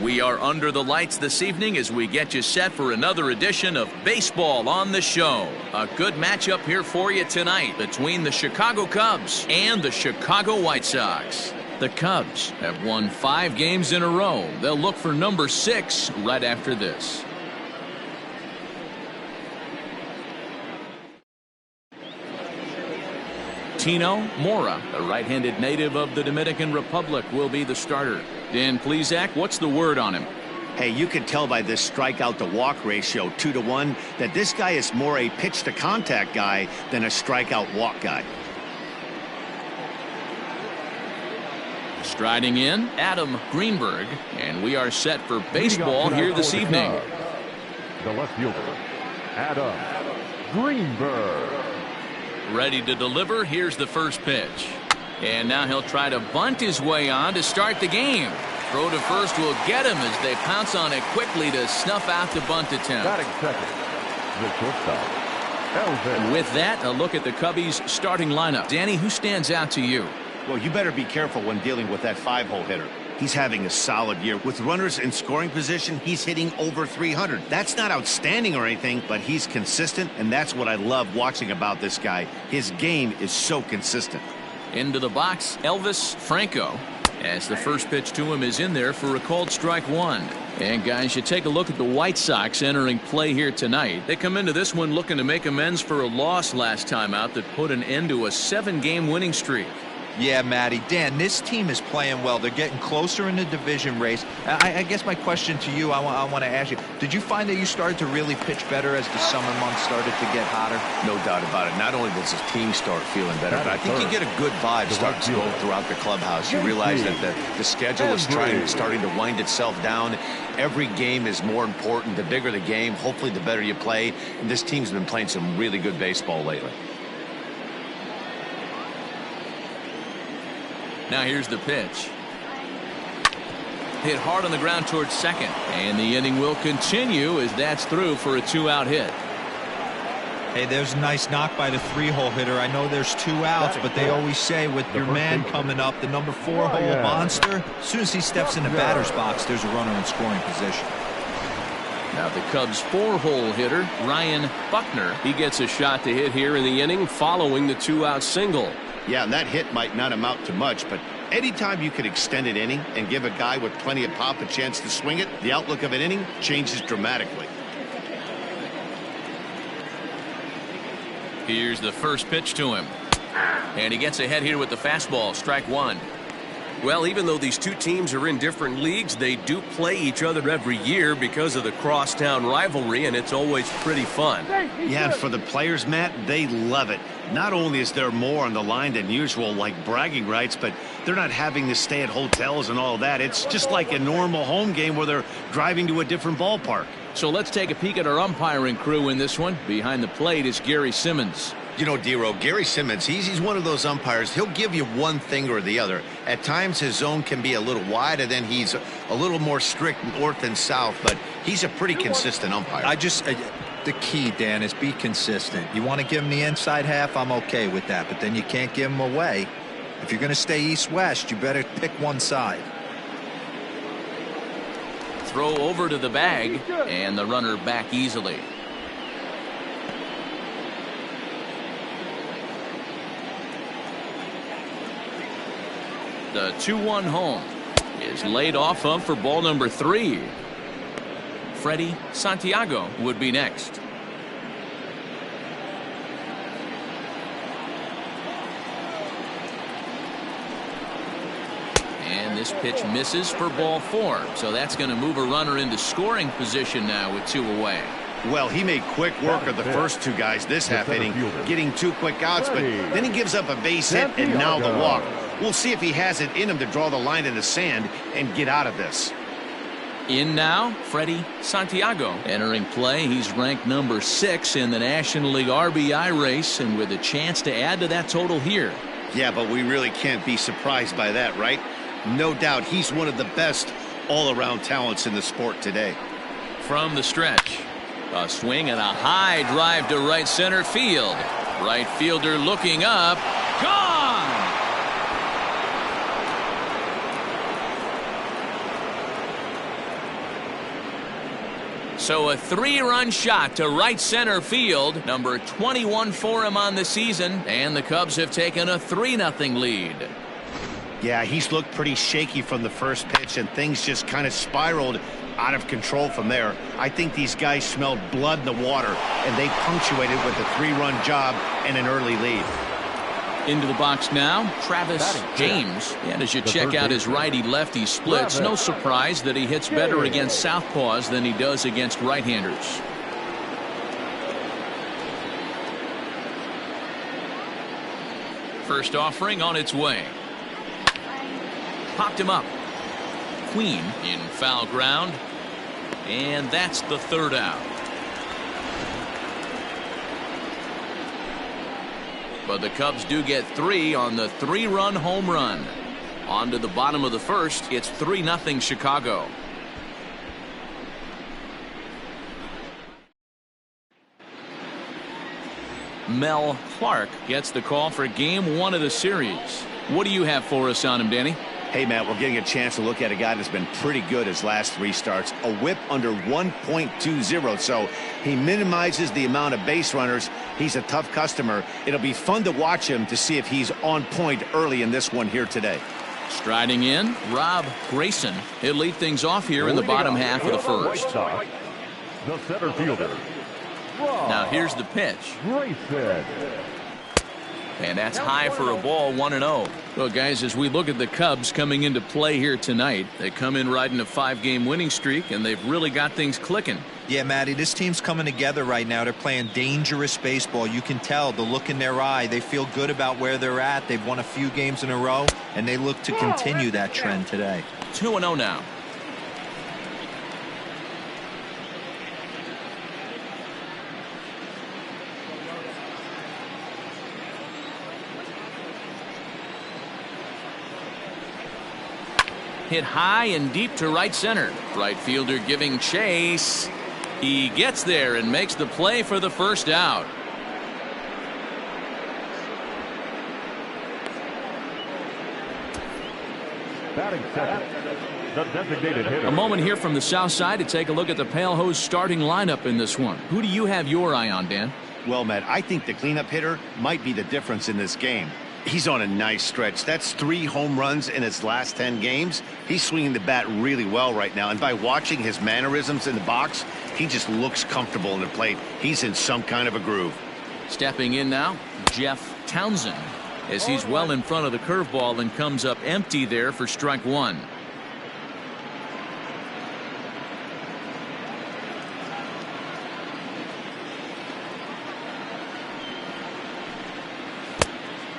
We are under the lights this evening as we get you set for another edition of Baseball on the Show. A good matchup here for you tonight between the Chicago Cubs and the Chicago White Sox. The Cubs have won 5 games in a row. They'll look for number 6 right after this. Tino Mora, the right-handed native of the Dominican Republic, will be the starter. Dan Plesac, what's the word on him? Hey, you can tell by this strikeout-to-walk ratio, 2-to-1, that this guy is more a pitch-to-contact guy than a strikeout-walk guy. Striding in, Adam Greenberg, and we are set for baseball here this evening. The left fielder, Adam Greenberg. Ready to deliver. Here's the first pitch. And now he'll try to bunt his way on to start the game. Throw to first will get him as they pounce on it quickly to snuff out the bunt attempt. Batting second, the shortstop, Elvin. With that, a look at the Cubbies' starting lineup. Danny, who stands out to you? Well, you better be careful when dealing with that 5-hole hitter. He's having a solid year. With runners in scoring position, he's hitting over 300. That's not outstanding or anything, but he's consistent, and that's what I love watching about this guy. His game is so consistent. Into the box, Elvis Franco, as the first pitch to him is in there for a called strike 1. And guys, you take a look at the White Sox entering play here tonight. They come into this one looking to make amends for a loss last time out that put an end to a 7-game winning streak. Yeah, Matty. Dan, this team is playing well. They're getting closer in the division race. I guess my question to you, I want to ask you, did you find that you started to really pitch better as the summer months started to get hotter? No doubt about it. Not only does his team start feeling better, but I think you get a good vibe starting to go throughout the clubhouse. You realize that the schedule is starting to wind itself down. Every game is more important. The bigger the game, hopefully the better you play. And this team's been playing some really good baseball lately. Now here's the pitch. Hit hard on the ground towards second. And the inning will continue as that's through for a 2-out hit. Hey, there's a nice knock by the 3-hole hitter. I know there's 2 outs, but they always say with your man coming up, the number 4-hole monster, as soon as he steps in the batter's box, there's a runner in scoring position. Now the Cubs' 4-hole hitter, Ryan Buckner. He gets a shot to hit here in the inning following the 2-out single. Yeah, and that hit might not amount to much, but anytime you can extend an inning and give a guy with plenty of pop a chance to swing it, the outlook of an inning changes dramatically. Here's the first pitch to him. And he gets ahead here with the fastball, strike 1. Well, even though these two teams are in different leagues, they do play each other every year because of the crosstown rivalry, and it's always pretty fun. Yeah, and for the players, Matt, they love it. Not only is there more on the line than usual, like bragging rights, but they're not having to stay at hotels and all that. It's just like a normal home game where they're driving to a different ballpark. So let's take a peek at our umpiring crew in this one. Behind the plate is Gary Simmons. You know, D-Row, Gary Simmons, he's one of those umpires. He'll give you one thing or the other. At times, his zone can be a little wide, and then he's a little more strict north and south, but he's a pretty consistent umpire. The key, Dan, is be consistent. You want to give him the inside half, I'm okay with that, but then you can't give him away. If you're going to stay east-west, you better pick one side. Throw over to the bag, and the runner back easily. The 2-1 home is laid off of for ball number 3. Freddie Santiago would be next. And this pitch misses for ball 4. So that's going to move a runner into scoring position now with 2 away. Well, he made quick work of the first 2 guys this half inning, getting 2 quick outs, but then he gives up a base hit and now the walk. We'll see if he has it in him to draw the line in the sand and get out of this. In now, Freddie Santiago entering play. He's ranked number 6 in the National League RBI race, and with a chance to add to that total here. Yeah, but we really can't be surprised by that, right? No doubt he's one of the best all-around talents in the sport today. From the stretch, a swing and a high drive to right center field. Right fielder looking up. Gone! So a 3-run shot to right center field. Number 21 for him on the season. And the Cubs have taken a 3-0 lead. Yeah, he's looked pretty shaky from the first pitch, and things just kind of spiraled out of control from there. I think these guys smelled blood in the water, and they punctuated with a 3-run job and an early lead. Into the box now, Travis James. And as you check out his righty-lefty splits, no surprise that he hits better against southpaws than he does against right-handers. First offering on its way. Popped him up. Queen in foul ground. And that's the 3rd out. But the Cubs do get 3 on the 3-run home run. On to the bottom of the 1st. It's 3-0 Chicago. Mel Clark gets the call for game 1 of the series. What do you have for us on him, Danny? Hey, Matt, we're getting a chance to look at a guy that's been pretty good his last 3 starts. A whip under 1.20, so he minimizes the amount of base runners. He's a tough customer. It'll be fun to watch him to see if he's on point early in this one here today. Striding in, Rob Grayson. He'll lead things off here in the bottom half of the 1st. White Sox, the center fielder. Now here's the pitch. Grayson. And that's high for a ball, 1-0. Well, guys, as we look at the Cubs coming into play here tonight, they come in riding a 5-game winning streak, and they've really got things clicking. Yeah, Matty, this team's coming together right now. They're playing dangerous baseball. You can tell the look in their eye. They feel good about where they're at. They've won a few games in a row, and they look to continue that trend today. 2-0 now. Hit high and deep to right center. Right fielder giving chase. He gets there and makes the play for the 1st out. Batting second, the designated hitter. A moment here from the south side to take a look at the Pale Hose starting lineup in this one. Who do you have your eye on, Dan? Well, Matt, I think the cleanup hitter might be the difference in this game. He's on a nice stretch. That's 3 home runs in his last 10 games. He's swinging the bat really well right now. And by watching his mannerisms in the box, he just looks comfortable in the plate. He's in some kind of a groove. Stepping in now, Jeff Townsend, as he's well in front of the curveball and comes up empty there for strike 1.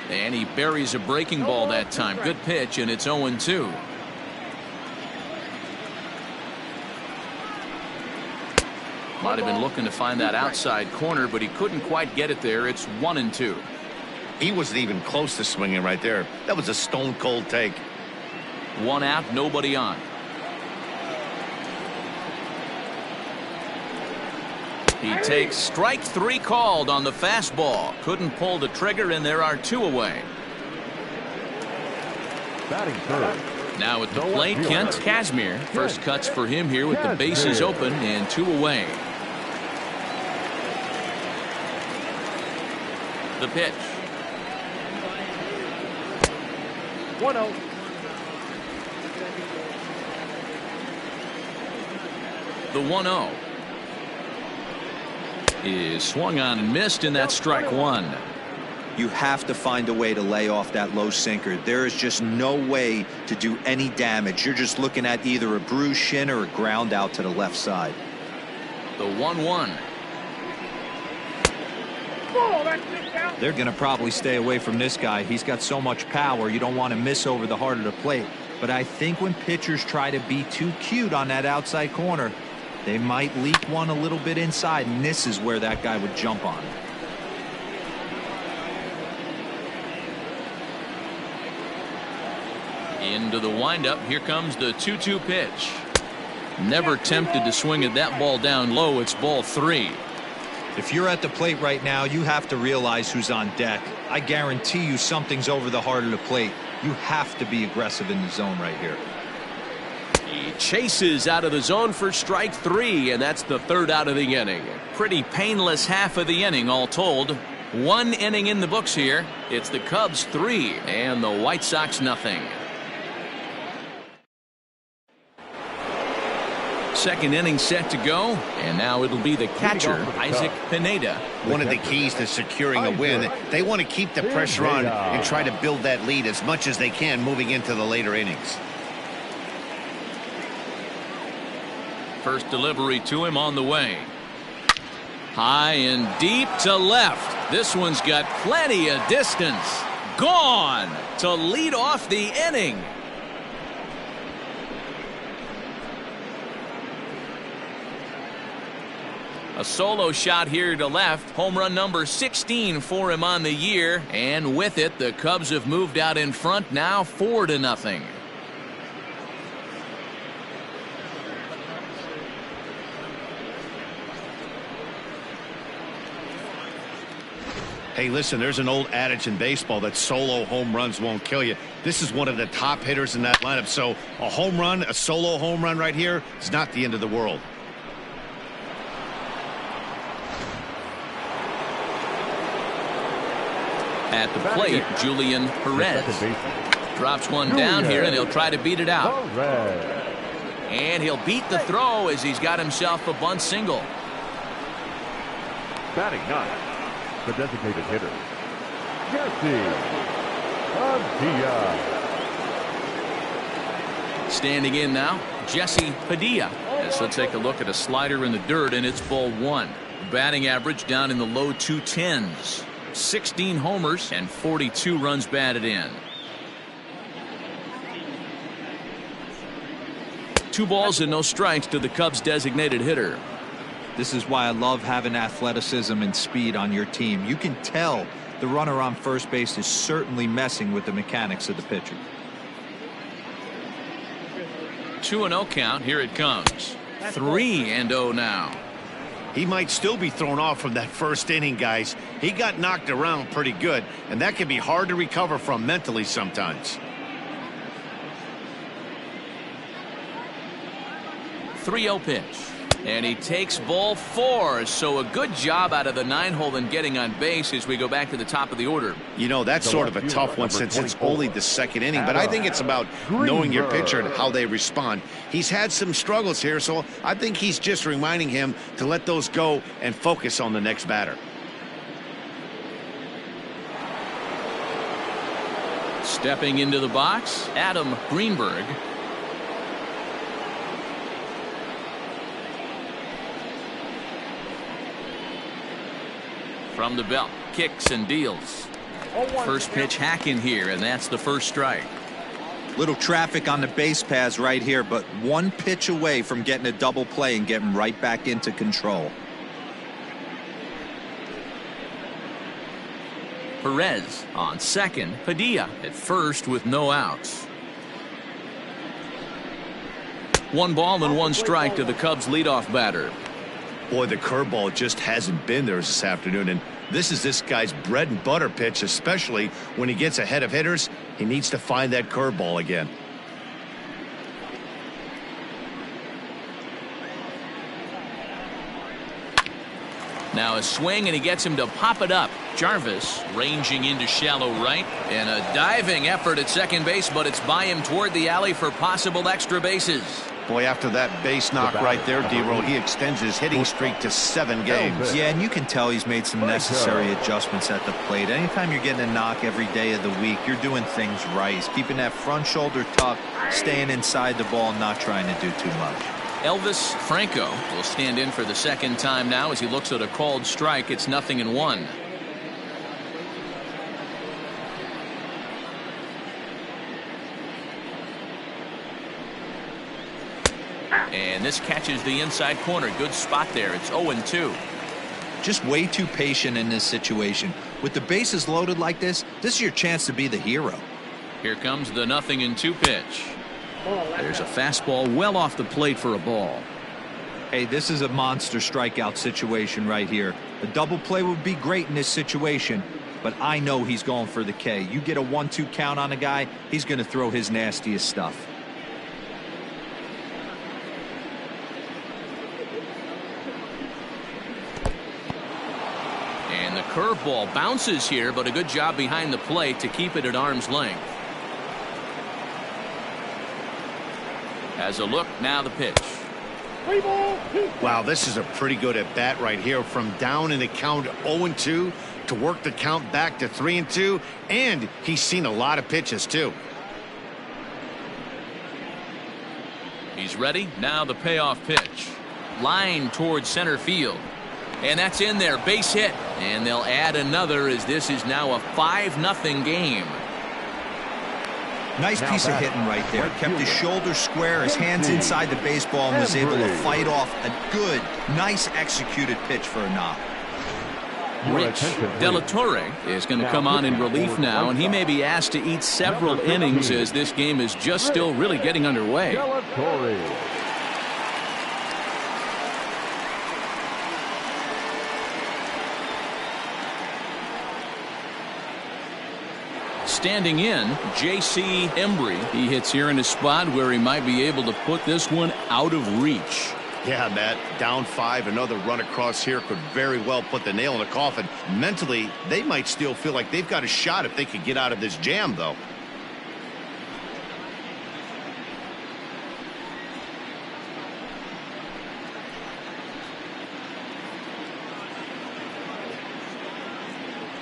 And he buries a breaking ball that time. Good pitch, and it's 0-2. Might have been looking to find that outside corner, but he couldn't quite get it there. It's 1-2. He wasn't even close to swinging right there. That was a stone cold take. 1 out, nobody on. He takes strike 3 called on the fastball. Couldn't pull the trigger, and there are 2 away. Batting 3rd. Now at the plate, Kent Kazmir. First cuts for him here with the bases open and 2 away. The pitch. 1-0. The 1-0 is swung on and missed, and that's strike 1. You have to find a way to lay off that low sinker. There is just no way to do any damage. You're just looking at either a bruised shin or a ground out to the left side. The 1-1. They're going to probably stay away from this guy. He's got so much power. You don't want to miss over the heart of the plate. But I think when pitchers try to be too cute on that outside corner, they might leak one a little bit inside, and this is where that guy would jump on. Into the windup. Here comes the 2-2 pitch. Never tempted to swing at that ball down low. It's ball 3. If you're at the plate right now, you have to realize who's on deck. I guarantee you something's over the heart of the plate. You have to be aggressive in the zone right here. He chases out of the zone for strike 3, and that's the 3rd out of the inning. Pretty painless half of the inning, all told. 1 inning in the books here. It's the Cubs 3 and the White Sox nothing. Second inning set to go, and now it'll be the catcher, Isaac Pineda. One of the keys to securing a win, they want to keep the pressure on and try to build that lead as much as they can moving into the later innings. First delivery to him on the way. High and deep to left. This one's got plenty of distance. Gone to lead off the inning. A solo shot here to left. Home run number 16 for him on the year. And with it, the Cubs have moved out in front now 4-0. Hey, listen, there's an old adage in baseball that solo home runs won't kill you. This is one of the top hitters in that lineup. So a home run, a solo home run right here is not the end of the world. At the plate, Julian Perez drops one down here, and he'll try to beat it out. And he'll beat the throw as he's got himself a bunt single. Batting ninth, the designated hitter, Padilla. Standing in now, Jesse Padilla. As he'll take a look at a slider in the dirt, and it's ball 1. Batting average down in the low 210s. 16 homers and 42 runs batted in. 2 balls and no strikes to the Cubs designated hitter. This is why I love having athleticism and speed on your team. You can tell the runner on first base is certainly messing with the mechanics of the pitcher. 2-0 count. Here it comes. 3-0 now. He might still be thrown off from that first inning, guys. He got knocked around pretty good, and that can be hard to recover from mentally sometimes. 3-0 pitch. And he takes ball 4. So a good job out of the 9-hole in getting on base as we go back to the top of the order. You know, that's sort of a tough one since it's only the second inning, but I think it's about knowing your pitcher and how they respond. He's had some struggles here, so I think he's just reminding him to let those go and focus on the next batter. Stepping into the box, Adam Greenberg. From the belt, kicks and deals. First pitch hack in here, and that's the first strike. Little traffic on the base paths right here, but 1 pitch away from getting a double play and getting right back into control. Perez on second, Padilla at first with no outs. 1 ball and 1 strike to the Cubs leadoff batter. Boy, the curveball just hasn't been there this afternoon, and this is this guy's bread and butter pitch, especially when he gets ahead of hitters. He needs to find that curveball again. Now a swing, and he gets him to pop it up. Jarvis ranging into shallow right, and a diving effort at second base, but it's by him toward the alley for possible extra bases. Boy, after that base knock right there, D-Roll, he extends his hitting streak to 7 games. Yeah, and you can tell he's made some necessary adjustments at the plate. Anytime you're getting a knock every day of the week, you're doing things right. He's keeping that front shoulder tucked, staying inside the ball, not trying to do too much. Elvis Franco will stand in for the second time now as he looks at a called strike. It's 0-1. And this catches the inside corner. Good spot there. It's 0-2. Just way too patient in this situation. With the bases loaded like this is your chance to be the hero. Here comes the 0-2 pitch. There's a fastball well off the plate for a ball. Hey, this is a monster strikeout situation right here. A double play would be great in this situation, but I know he's going for the K. You get a 1-2 count on a guy, he's going to throw his nastiest stuff. Curveball bounces here, but a good job behind the plate to keep it at arm's length. As a look, now the pitch. Wow, this is a pretty good at bat right here. From down in the count 0-2 to work the count back to 3-2, and he's seen a lot of pitches too. He's ready. Now the payoff pitch. Line towards center field. And that's in there. Base hit. And they'll add another as this is now a 5-0 game. Nice piece of hitting right there. Kept his shoulders square, his hands inside the baseball, and was able to fight off a good, nice executed pitch for a knock. Rich Delatorre is going to come on in relief now, and he may be asked to eat several innings as this game is just still really getting underway. Standing in, J.C. Embry. He hits here in a spot where he might be able to put this one out of reach. Yeah, Matt, down 5, another run across here could very well put the nail in the coffin. Mentally, they might still feel like they've got a shot if they could get out of this jam, though.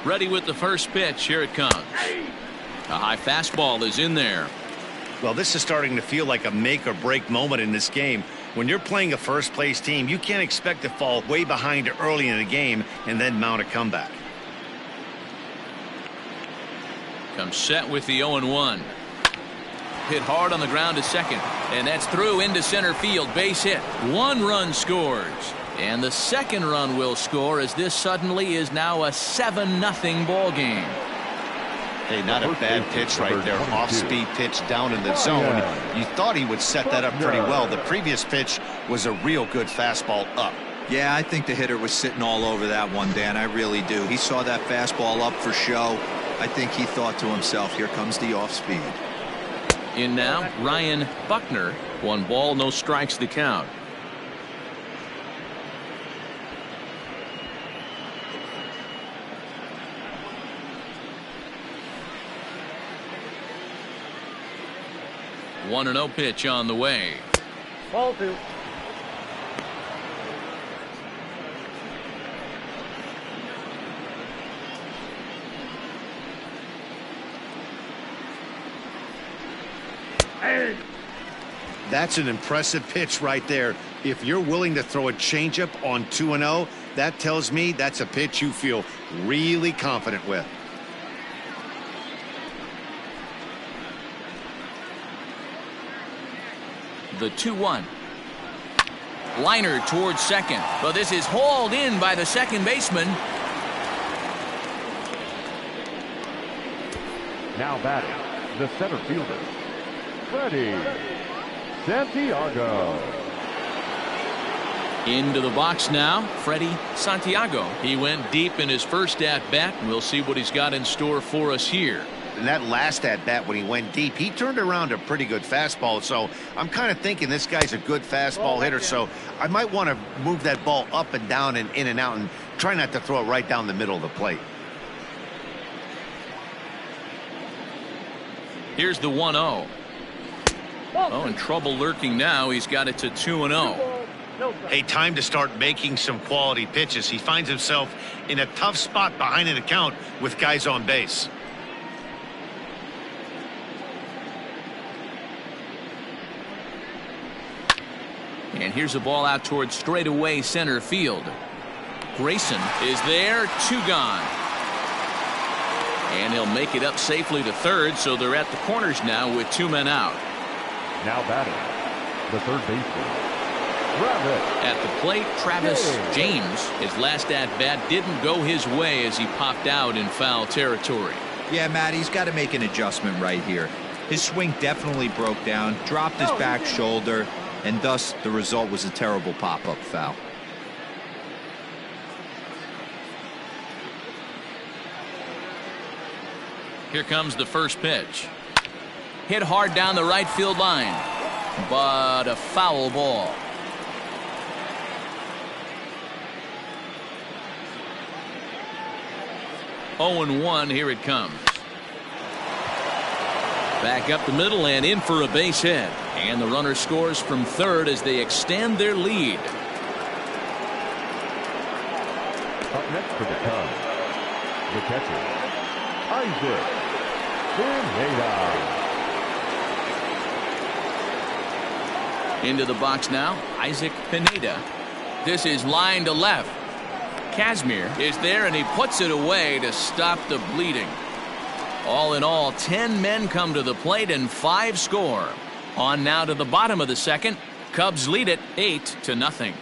Ready with the first pitch. Here it comes. A high fastball is in there. Well, this is starting to feel like a make-or-break moment in this game. When you're playing a first-place team, you can't expect to fall way behind early in the game and then mount a comeback. Comes set with the 0-1. Hit hard on the ground to second. And that's through into center field. Base hit. 1 run scores. And the second run will score as this suddenly is now a 7-0 ball game. Hey, not a bad pitch right there. Off-speed pitch down in the zone. You thought he would set that up pretty well. The previous pitch was a real good fastball up. Yeah, I think the hitter was sitting all over that one, Dan. I really do. He saw that fastball up for show. I think he thought to himself, here comes the off-speed. In now, Ryan Buckner. 1 ball, no strikes the count. One 1-0 pitch on the way. Ball 2. That's an impressive pitch right there. If you're willing to throw a changeup on 2-0, that tells me that's a pitch you feel really confident with. The 2-1. Liner towards second. But this is hauled in by the second baseman. Now batting, the center fielder, Freddie Santiago. Into the box now, Freddie Santiago. He went deep in his first at-bat. We'll see what he's got in store for us here. And that last at-bat when he went deep, he turned around a pretty good fastball. So I'm kind of thinking this guy's a good fastball hitter. So I might want to move that ball up and down and in and out and try not to throw it right down the middle of the plate. Here's the 1-0. Oh, in trouble lurking now. He's got it to 2-0. Hey, time to start making some quality pitches. He finds himself in a tough spot behind an account with guys on base. And here's a ball out towards straightaway center field. Grayson is there, 2 gone. And he'll make it up safely to third, so they're at the corners now with 2 men out. Now batting, the third baseman, Travis. At the plate, Travis James. His last at-bat didn't go his way as he popped out in foul territory. Yeah, Matt, he's got to make an adjustment right here. His swing definitely broke down, dropped his back shoulder, and thus the result was a terrible pop-up foul. Here comes the first pitch. Hit hard down the right field line, but a foul ball. 0-1, here it comes. Back up the middle and in for a base hit. And the runner scores from third as they extend their lead. Up next for the Cubs, the catcher, Isaac Pineda. Into the box now, Isaac Pineda. This is line to left. Kazmir is there and he puts it away to stop the bleeding. All in all, 10 men come to the plate and 5 score. On now to the bottom of the second. Cubs lead it 8-0.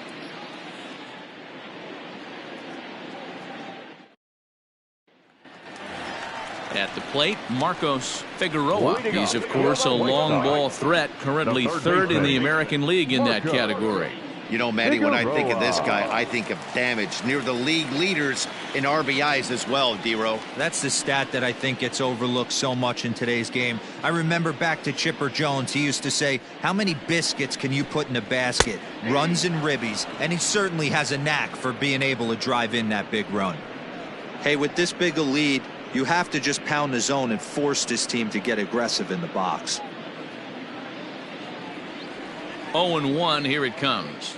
At the plate, Marcos Figueroa. He's, of course, a long ball threat, currently third in the American League in that category. You know, Matty, when I think of this guy, I think of damage. Near the league leaders in RBIs as well, D-Row. That's the stat that I think gets overlooked so much in today's game. I remember back to Chipper Jones. He used to say, how many biscuits can you put in a basket? Runs and ribbies. And he certainly has a knack for being able to drive in that big run. Hey, with this big a lead, you have to just pound the zone and force this team to get aggressive in the box. 0-1, here it comes.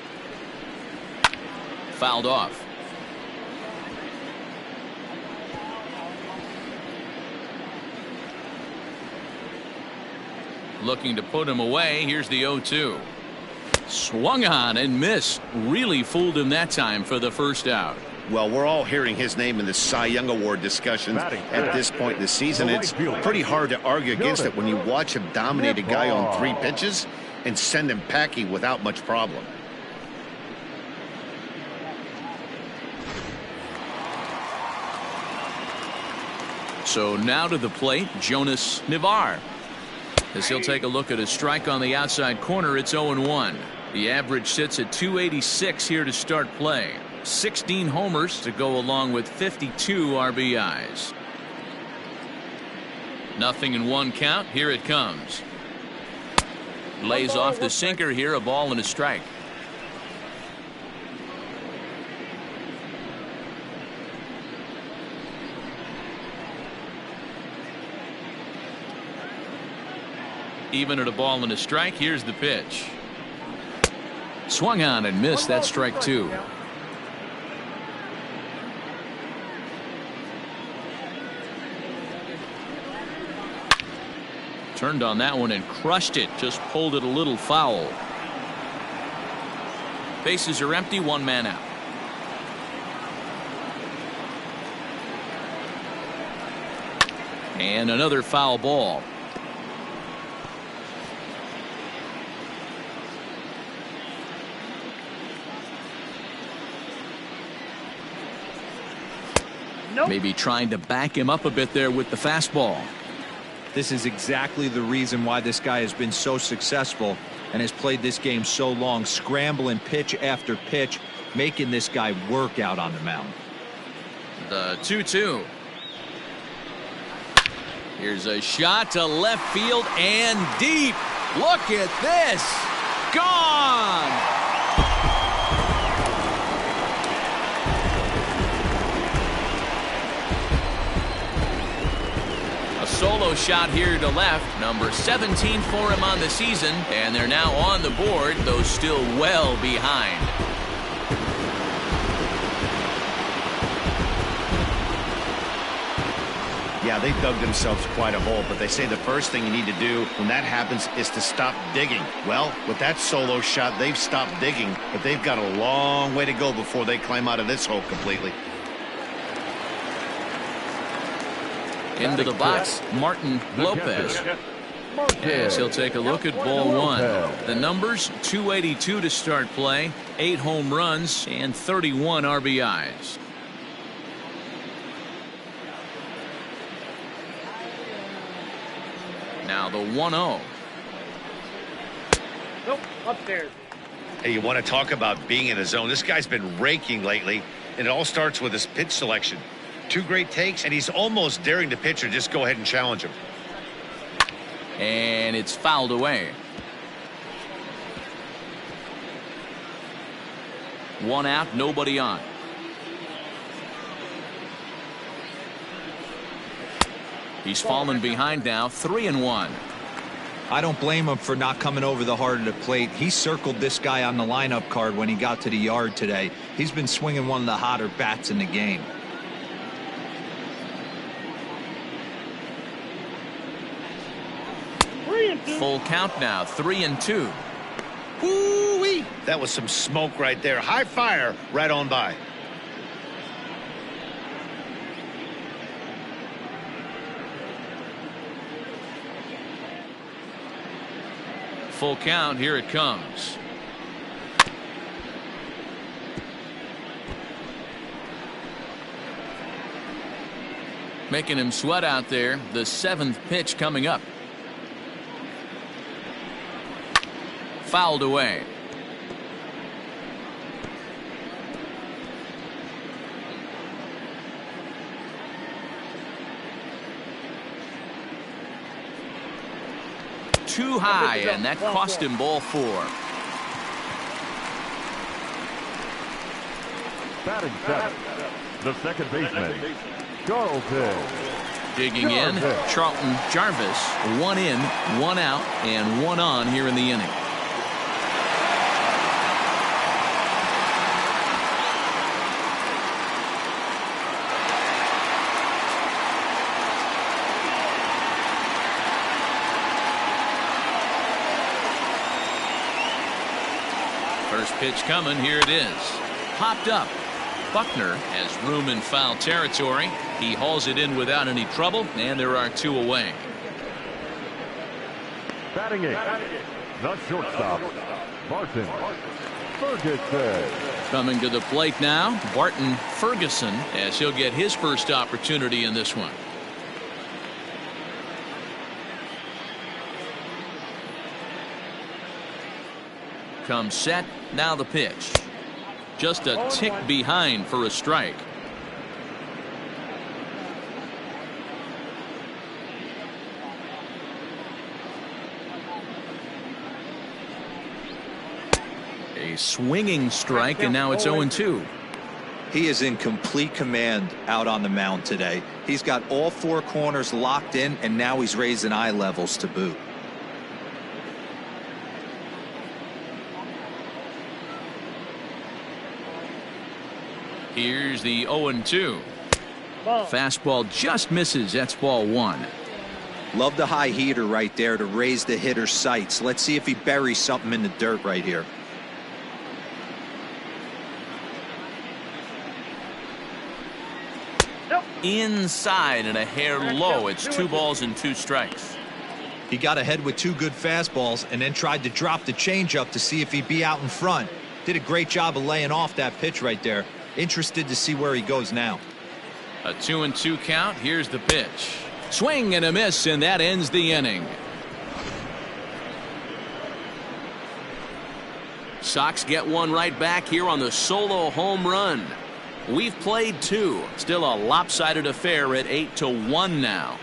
Fouled off. Looking to put him away. Here's the 0-2. Swung on and missed. Really fooled him that time for the first out. Well, we're all hearing his name in the Cy Young Award discussions at this point in the season. It's pretty hard to argue against it when you watch him dominate a guy on 3 pitches and send him packing without much problem. So now to the plate, Jonas Nivar. As he'll take a look at a strike on the outside corner, it's 0-1. The average sits at 286 here to start play. 16 homers to go along with 52 RBIs. 0-1 count. Here it comes. Lays off the sinker here, a ball and a strike. Even at a ball and a strike, here's the pitch. Swung on and missed. That's strike 2. Turned on that one and crushed it. Just pulled it a little foul. Bases are empty, 1 man out. And another foul ball. Maybe trying to back him up a bit there with the fastball. This is exactly the reason why this guy has been so successful and has played this game so long, scrambling pitch after pitch, making this guy work out on the mound. The 2-2. Here's a shot to left field and deep. Look at this. Gone. Solo shot here to left, number 17 for him on the season, and they're now on the board, though still well behind. Yeah, they dug themselves quite a hole, but they say the first thing you need to do when that happens is to stop digging. Well, with that solo shot, they've stopped digging, but they've got a long way to go before they climb out of this hole completely. Into the box, Martin Lopez. As he'll take a look at ball 1. The numbers, 282 to start play, 8 home runs, and 31 RBIs. Now the 1-0. Nope, upstairs. Hey, you want to talk about being in a zone? This guy's been raking lately, and it all starts with his pitch selection. 2 great takes, and he's almost daring the pitcher just go ahead and challenge him. And it's fouled away. 1 out, nobody on. He's fallen behind now, 3-1. I don't blame him for not coming over the heart of the plate. He circled this guy on the lineup card when he got to the yard today. He's been swinging one of the hotter bats in the game. Full count now, 3-2. Woo-wee! That was some smoke right there. High fire right on by. Full count, here it comes. Making him sweat out there. The 7th pitch coming up. Fouled away. Too high, and that cost him ball 4. Batting 7, the second baseman, Charlton. Digging in, Charlton Jarvis. 1 in, 1 out, and 1 on here in the inning. First pitch coming, here it is. Popped up. Buckner has room in foul territory. He hauls it in without any trouble, and there are 2 away. Batting 8, the shortstop, Barton Ferguson. Coming to the plate now, Barton Ferguson, as he'll get his first opportunity in this one. Comes set, now the pitch. Just a tick behind for a strike. A swinging strike, and now it's 0-2. He is in complete command out on the mound today. He's got all 4 corners locked in, and now he's raising eye levels to boot. Here's the 0-2. Fastball just misses. That's ball 1. Love the high heater right there to raise the hitter's sights. Let's see if he buries something in the dirt right here. Inside and a hair low. It's 2 balls and 2 strikes. He got ahead with 2 good fastballs and then tried to drop the changeup to see if he'd be out in front. Did a great job of laying off that pitch right there. Interested to see where he goes now. A 2-2 count. Here's the pitch. Swing and a miss, and that ends the inning. Sox get one right back here on the solo home run. We've played 2. Still a lopsided affair at 8-1 now.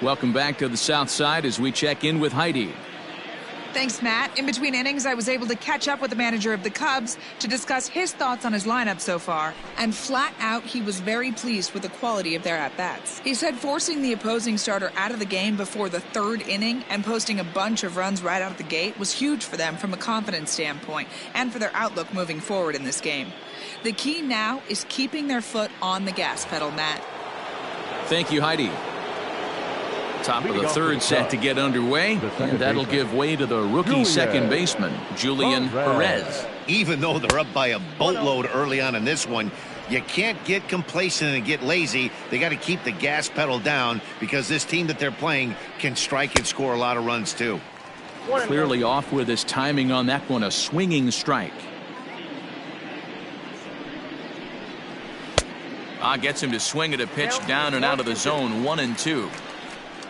Welcome back to the South Side as we check in with Heidi. Thanks, Matt. In between innings, I was able to catch up with the manager of the Cubs to discuss his thoughts on his lineup so far. And flat out, he was very pleased with the quality of their at-bats. He said forcing the opposing starter out of the game before the 3rd inning and posting a bunch of runs right out of the gate was huge for them from a confidence standpoint and for their outlook moving forward in this game. The key now is keeping their foot on the gas pedal, Matt. Thank you, Heidi. Top of the 3rd set to get underway, and that'll give way to the rookie second baseman, Julian Perez. Even though they're up by a boatload early on in this one, you can't get complacent and get lazy. They got to keep the gas pedal down because this team that they're playing can strike and score a lot of runs too. Clearly off with his timing on that one, a swinging strike. Gets him to swing at a pitch down and out of the zone, 1-2.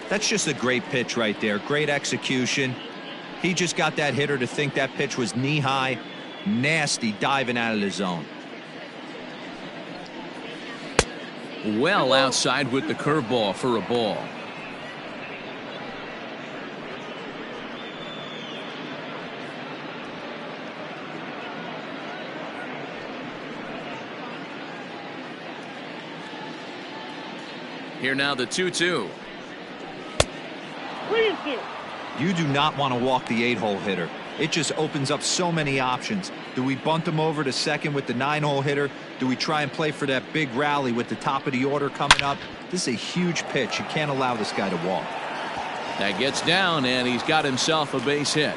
That's just a great pitch right there. Great execution. He just got that hitter to think that pitch was knee-high. Nasty diving out of the zone. Well outside with the curveball for a ball. Here now the 2-2. You do not want to walk the 8-hole hitter. It just opens up so many options. Do we bunt him over to second with the 9-hole hitter? Do we try and play for that big rally with the top of the order coming up? This is a huge pitch. You can't allow this guy to walk. That gets down, and he's got himself a base hit.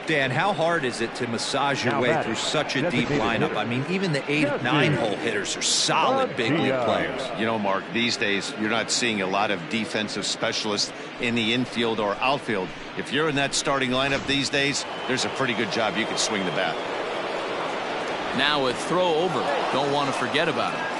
Dan, how hard is it to massage your way through such a deep lineup? I mean, even the 8, 9-hole hitters are solid big league players. You know, Mark, these days you're not seeing a lot of defensive specialists in the infield or outfield. If you're in that starting lineup these days, there's a pretty good job you can swing the bat. Now a throw over. Don't want to forget about him.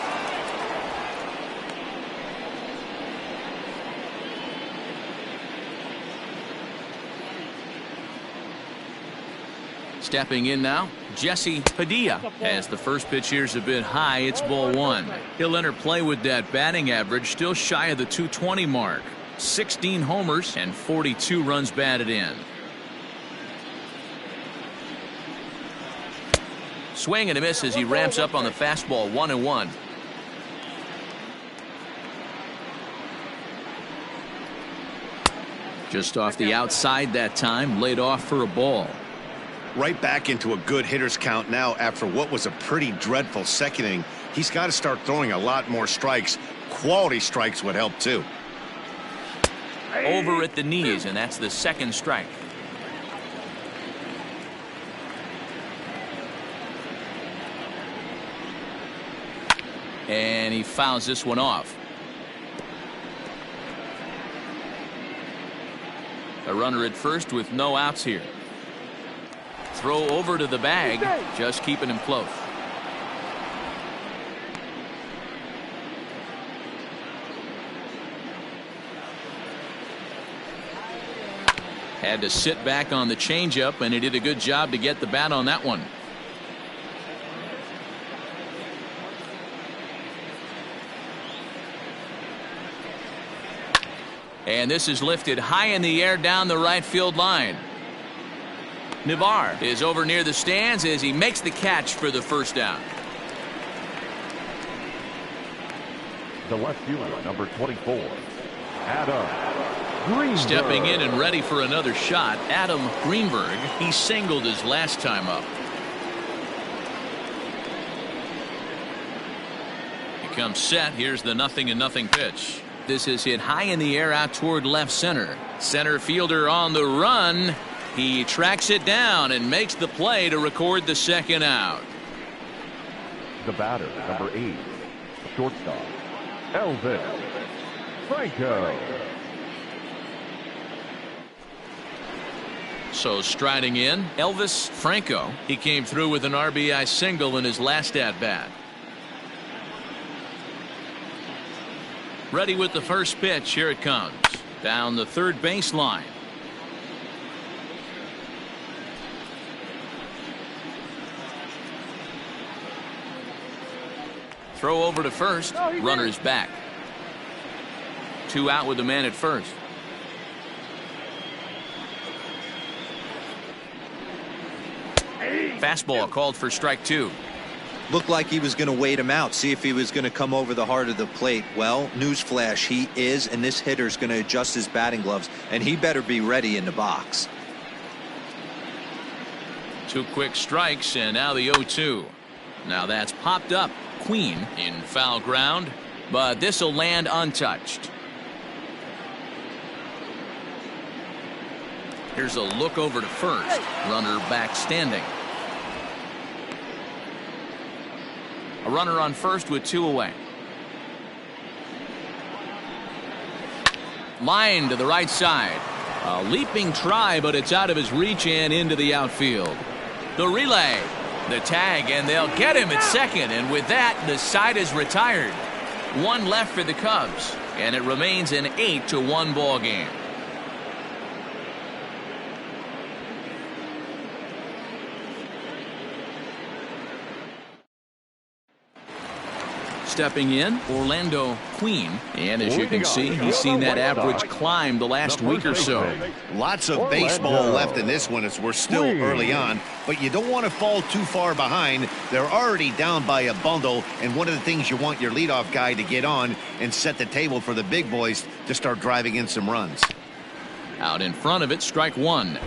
Stepping in now, Jesse Padilla. As the first pitch here's a bit high, it's ball 1. He'll enter play with that batting average still shy of the 220 mark. 16 homers and 42 runs batted in. Swing and a miss as he ramps up on the fastball. 1-1. Just off the outside that time, laid off for a ball. Right back into a good hitter's count now after what was a pretty dreadful second inning. He's got to start throwing a lot more strikes. Quality strikes would help too. Over at the knees, and that's the second strike. And he fouls this one off. A runner at first with no outs here. Throw over to the bag, just keeping him close. Had to sit back on the changeup, and he did a good job to get the bat on that one. And this is lifted high in the air down the right field line. Navarre is over near the stands as he makes the catch for the first down. The left fielder, number 24, Adam Greenberg. Stepping in and ready for another shot, Adam Greenberg. He singled his last time up. He comes set. Here's the 0-0 pitch. This is hit high in the air out toward left center. Center fielder on the run. He tracks it down and makes the play to record the second out. The batter, number 8, shortstop, Elvis Franco. So striding in, Elvis Franco. He came through with an RBI single in his last at-bat. Ready with the first pitch. Here it comes. Down the third baseline. Throw over to first. Runner's back. 2 out with the man at first. Fastball called for strike 2. Looked like he was going to wait him out, see if he was going to come over the heart of the plate. Well, newsflash, he is, and this hitter's going to adjust his batting gloves, and he better be ready in the box. 2 quick strikes, and now the 0-2. Now that's popped up. Queen in foul ground, but this will land untouched. Here's a look over to first. Runner back standing. A runner on first with 2 away. Line to the right side. A leaping try, but it's out of his reach and into the outfield. The relay. The tag, and they'll get him at second, and with that the side is retired. 1 left for the Cubs, and it remains an 8-1 ball game. stepping in, Orlando Queen. And as you can see, he's seen that average climb the last week or so. Lots of baseball left in this one as we're still early on, but you don't want to fall too far behind. They're already down by a bundle, and one of the things you want your leadoff guy to get on and set the table for the big boys to start driving in some runs. Out in front of it, strike one.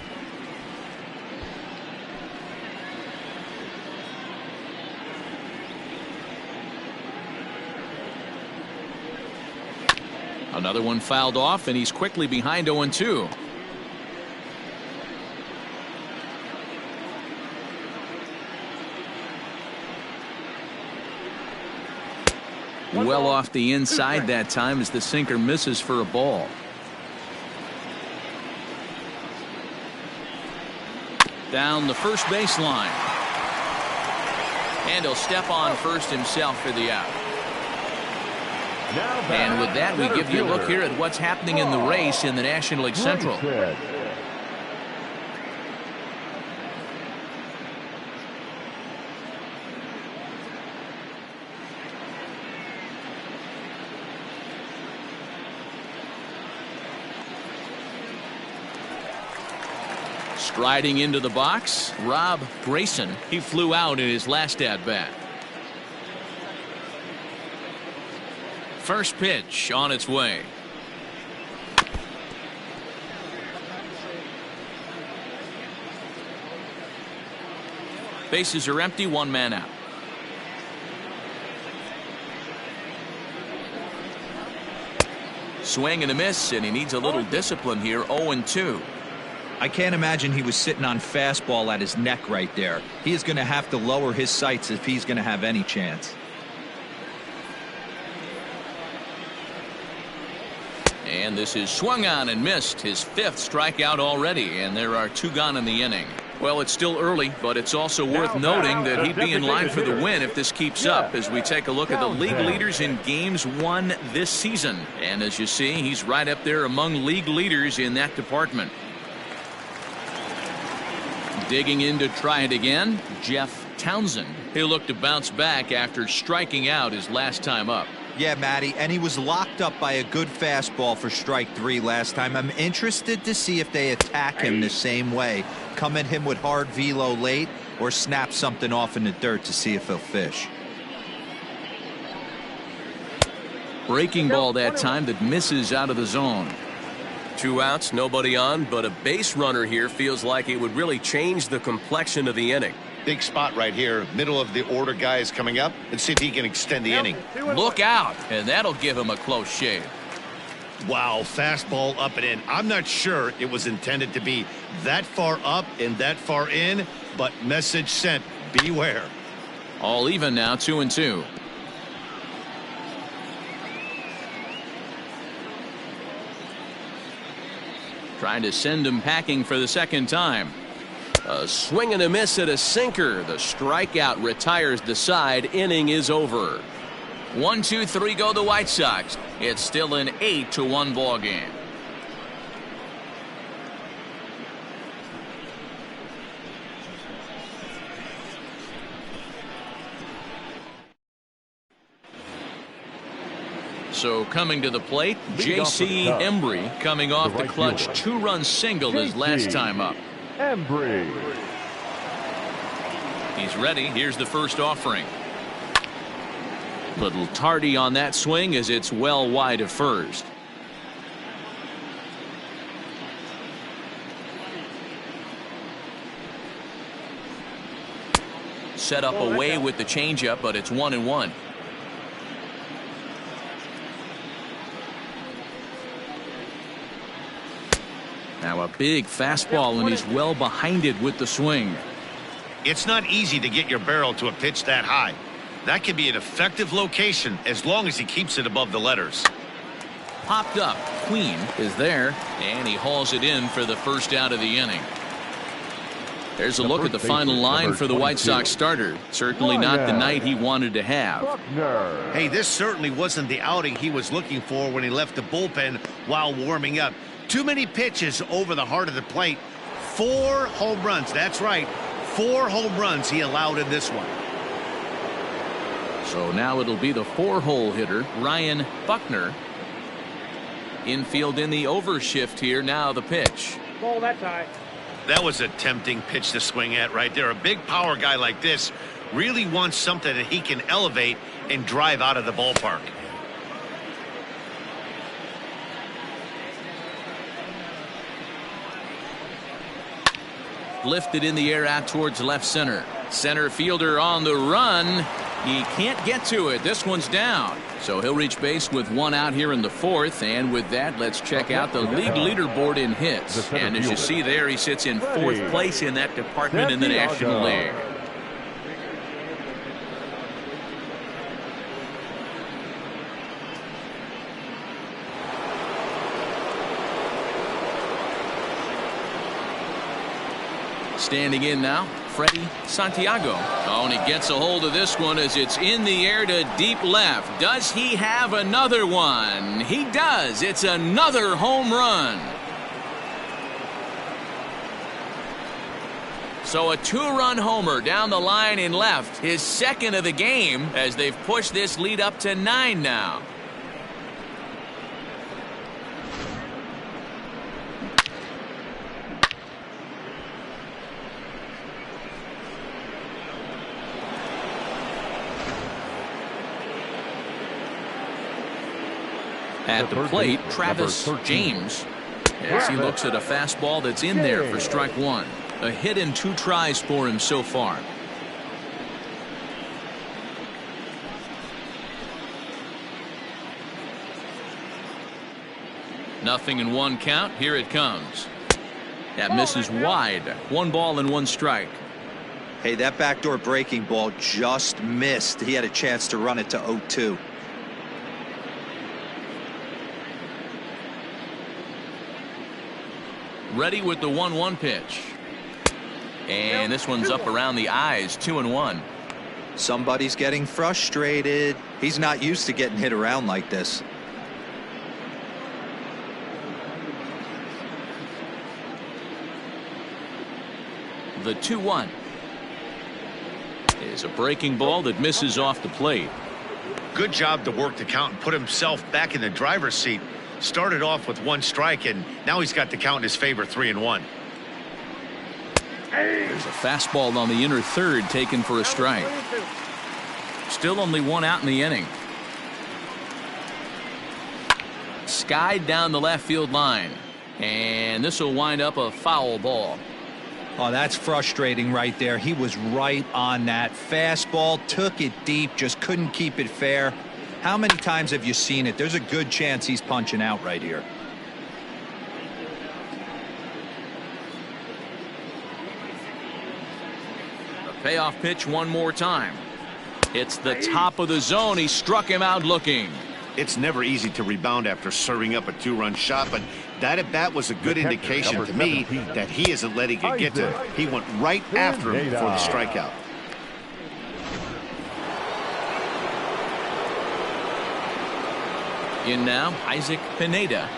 Another one fouled off, and he's quickly behind 0-2. Well off the inside that time as the sinker misses for a ball. Down the first baseline. And he'll step on first himself for the out. And with that, we give you a look here at what's happening in the race in the National League Central. Striding into the box, Rob Grayson. He flew out in his last at-bat. First pitch on its way. Bases are empty, one man out. Swing and a miss, and he needs a little discipline here. 0-2. I can't imagine he was sitting on fastball at his neck right there. He is going to have to lower his sights if he's going to have any chance. And this is swung on and missed, his 5th strikeout already, and there are 2 gone in the inning. Well, it's still early, but it's also worth noting that he'd be in line for the win if this keeps up as we take a look at the league leaders in games won this season. And as you see, he's right up there among league leaders in that department. Digging in to try it again, Jeff Townsend. He'll look to bounce back after striking out his last time up. Yeah, Matty, and he was locked up by a good fastball for strike 3 last time. I'm interested to see if they attack him the same way. Come at him with hard velo late or snap something off in the dirt to see if he'll fish. Breaking ball that time that misses out of the zone. 2 outs, nobody on, but a base runner here feels like it would really change the complexion of the inning. Big spot right here. Middle of the order guy is coming up, and see if he can extend the inning. Look out, and that'll give him a close shave. Wow, fastball up and in. I'm not sure it was intended to be that far up and that far in, but message sent. Beware. All even now, 2-2. Trying to send him packing for the second time. A swing and a miss at a sinker. The strikeout retires the side. Inning is over. 1-2-3 go the White Sox. It's still an 8-1 ball game. So coming to the plate, J.C. Embry coming off the clutch 2-run single his last time up. Embry. He's ready. Here's the first offering. Little tardy on that swing as it's well wide of first. Set up away with the changeup, but it's 1-1. Now a big fastball, and he's well behind it with the swing. It's not easy to get your barrel to a pitch that high. That can be an effective location as long as he keeps it above the letters. Popped up. Queen is there, and he hauls it in for the first out of the inning. There's a look at the final line for the White Sox starter. Certainly not the night he wanted to have. Hey, this certainly wasn't the outing he was looking for when he left the bullpen while warming up. Too many pitches over the heart of the plate. 4 home runs. That's right. 4 home runs he allowed in this one. So now it'll be the 4-hole hitter, Ryan Buckner. Infield in the overshift here. Now the pitch. Ball, that's high. That was a tempting pitch to swing at right there. A big power guy like this really wants something that he can elevate and drive out of the ballpark. Lifted in the air out towards left center. Center fielder on the run. He can't get to it. This one's down. So he'll reach base with 1 out here in the 4th. And with that, let's check out the league leaderboard in hits. And as you see there, he sits in 4th place in that department in the National League. Standing in now, Freddie Santiago. Oh, and he gets a hold of this one as it's in the air to deep left. Does he have another one? He does. It's another home run. So a 2-run homer down the line in left, his 2nd of the game, as they've pushed this lead up to 9 now. At the plate, Travis James, as he looks at a fastball that's in there for strike 1. A hit in 2 tries for him so far. Nothing in 1 count. Here it comes. That misses wide. 1 ball and 1 strike. Hey, that backdoor breaking ball just missed. He had a chance to run it to 0-2. Ready with the 1-1 pitch. And this one's up around the eyes. 2-1. Somebody's getting frustrated. He's not used to getting hit around like this. The 2-1 is a breaking ball that misses off the plate. Good job to work the count and put himself back in the driver's seat. Started off with 1 strike, and now he's got the count in his favor, 3-1. There's a fastball on the inner 3rd taken for a strike. Still only 1 out in the inning. Skied down the left field line. And this will wind up a foul ball. Oh, that's frustrating right there. He was right on that. Fastball, took it deep, just couldn't keep it fair. How many times have you seen it? There's a good chance he's punching out right here. A payoff pitch one more time. It's the top of the zone. He struck him out looking. It's never easy to rebound after serving up a 2-run shot, but that at bat was a good indication to me that he isn't letting it get to him. He went right after him for the strikeout. In now, Isaac Pineda.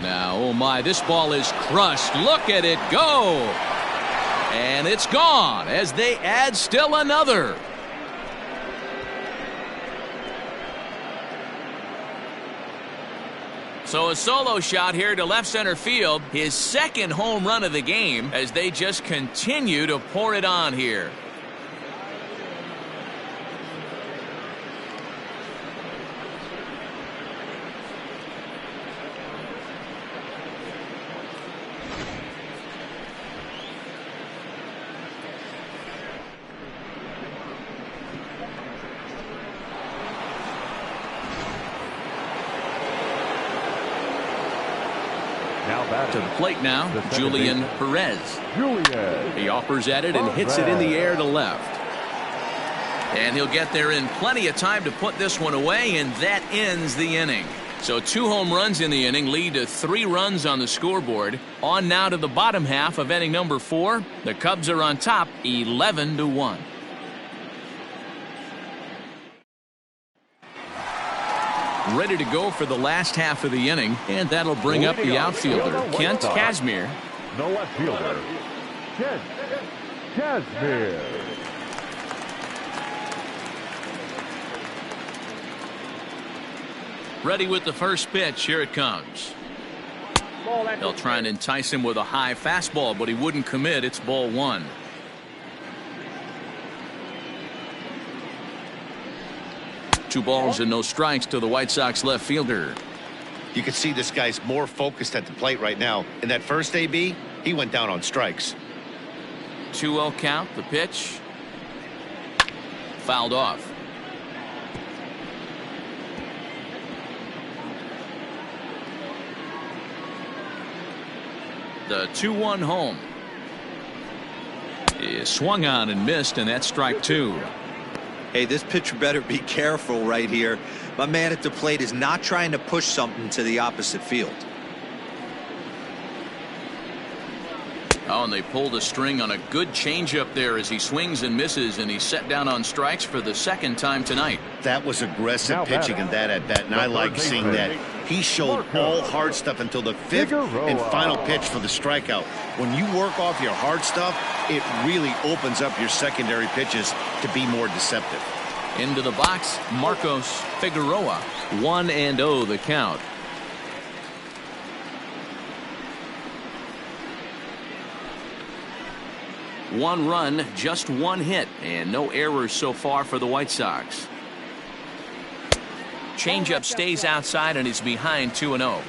Now, oh my, this ball is crushed. Look at it go. And it's gone as they add still another. So a solo shot here to left center field. His 2nd home run of the game as they just continue to pour it on here. To the plate now, Julian Perez. He offers at it and hits it in the air to left. And he'll get there in plenty of time to put this one away, and that ends the inning. So 2 home runs in the inning lead to 3 runs on the scoreboard. On now to the bottom half of inning number 4. The Cubs are on top 11-1. Ready to go for the last half of the inning, and that'll bring up the outfielder, Kent Kazmir. The left fielder, Kent Kazmir. Ready with the first pitch. Here it comes. They'll try and entice him with a high fastball, but he wouldn't commit. It's ball one. Two balls and no strikes to the White Sox left fielder. You can see this guy's more focused at the plate right now. In that first AB, he went down on strikes. 2-0 count. The pitch. Fouled off. The 2-1 home is swung on and missed, and that's strike two. Hey, this pitcher better be careful right here. My man at the plate is not trying to push something to the opposite field. Oh, and they pulled a string on a good changeup there as he swings and misses, and he's set down on strikes for the second time tonight. That was aggressive pitching in that at bat, and I like seeing that. He showed all hard stuff until the fifth and final pitch for the strikeout. When you work off your hard stuff, it really opens up your secondary pitches to be more deceptive. Into the box, Marcos Figueroa. 1-0 the count. One run, just one hit, and no errors so far for the White Sox. Changeup stays outside and is behind 2-0.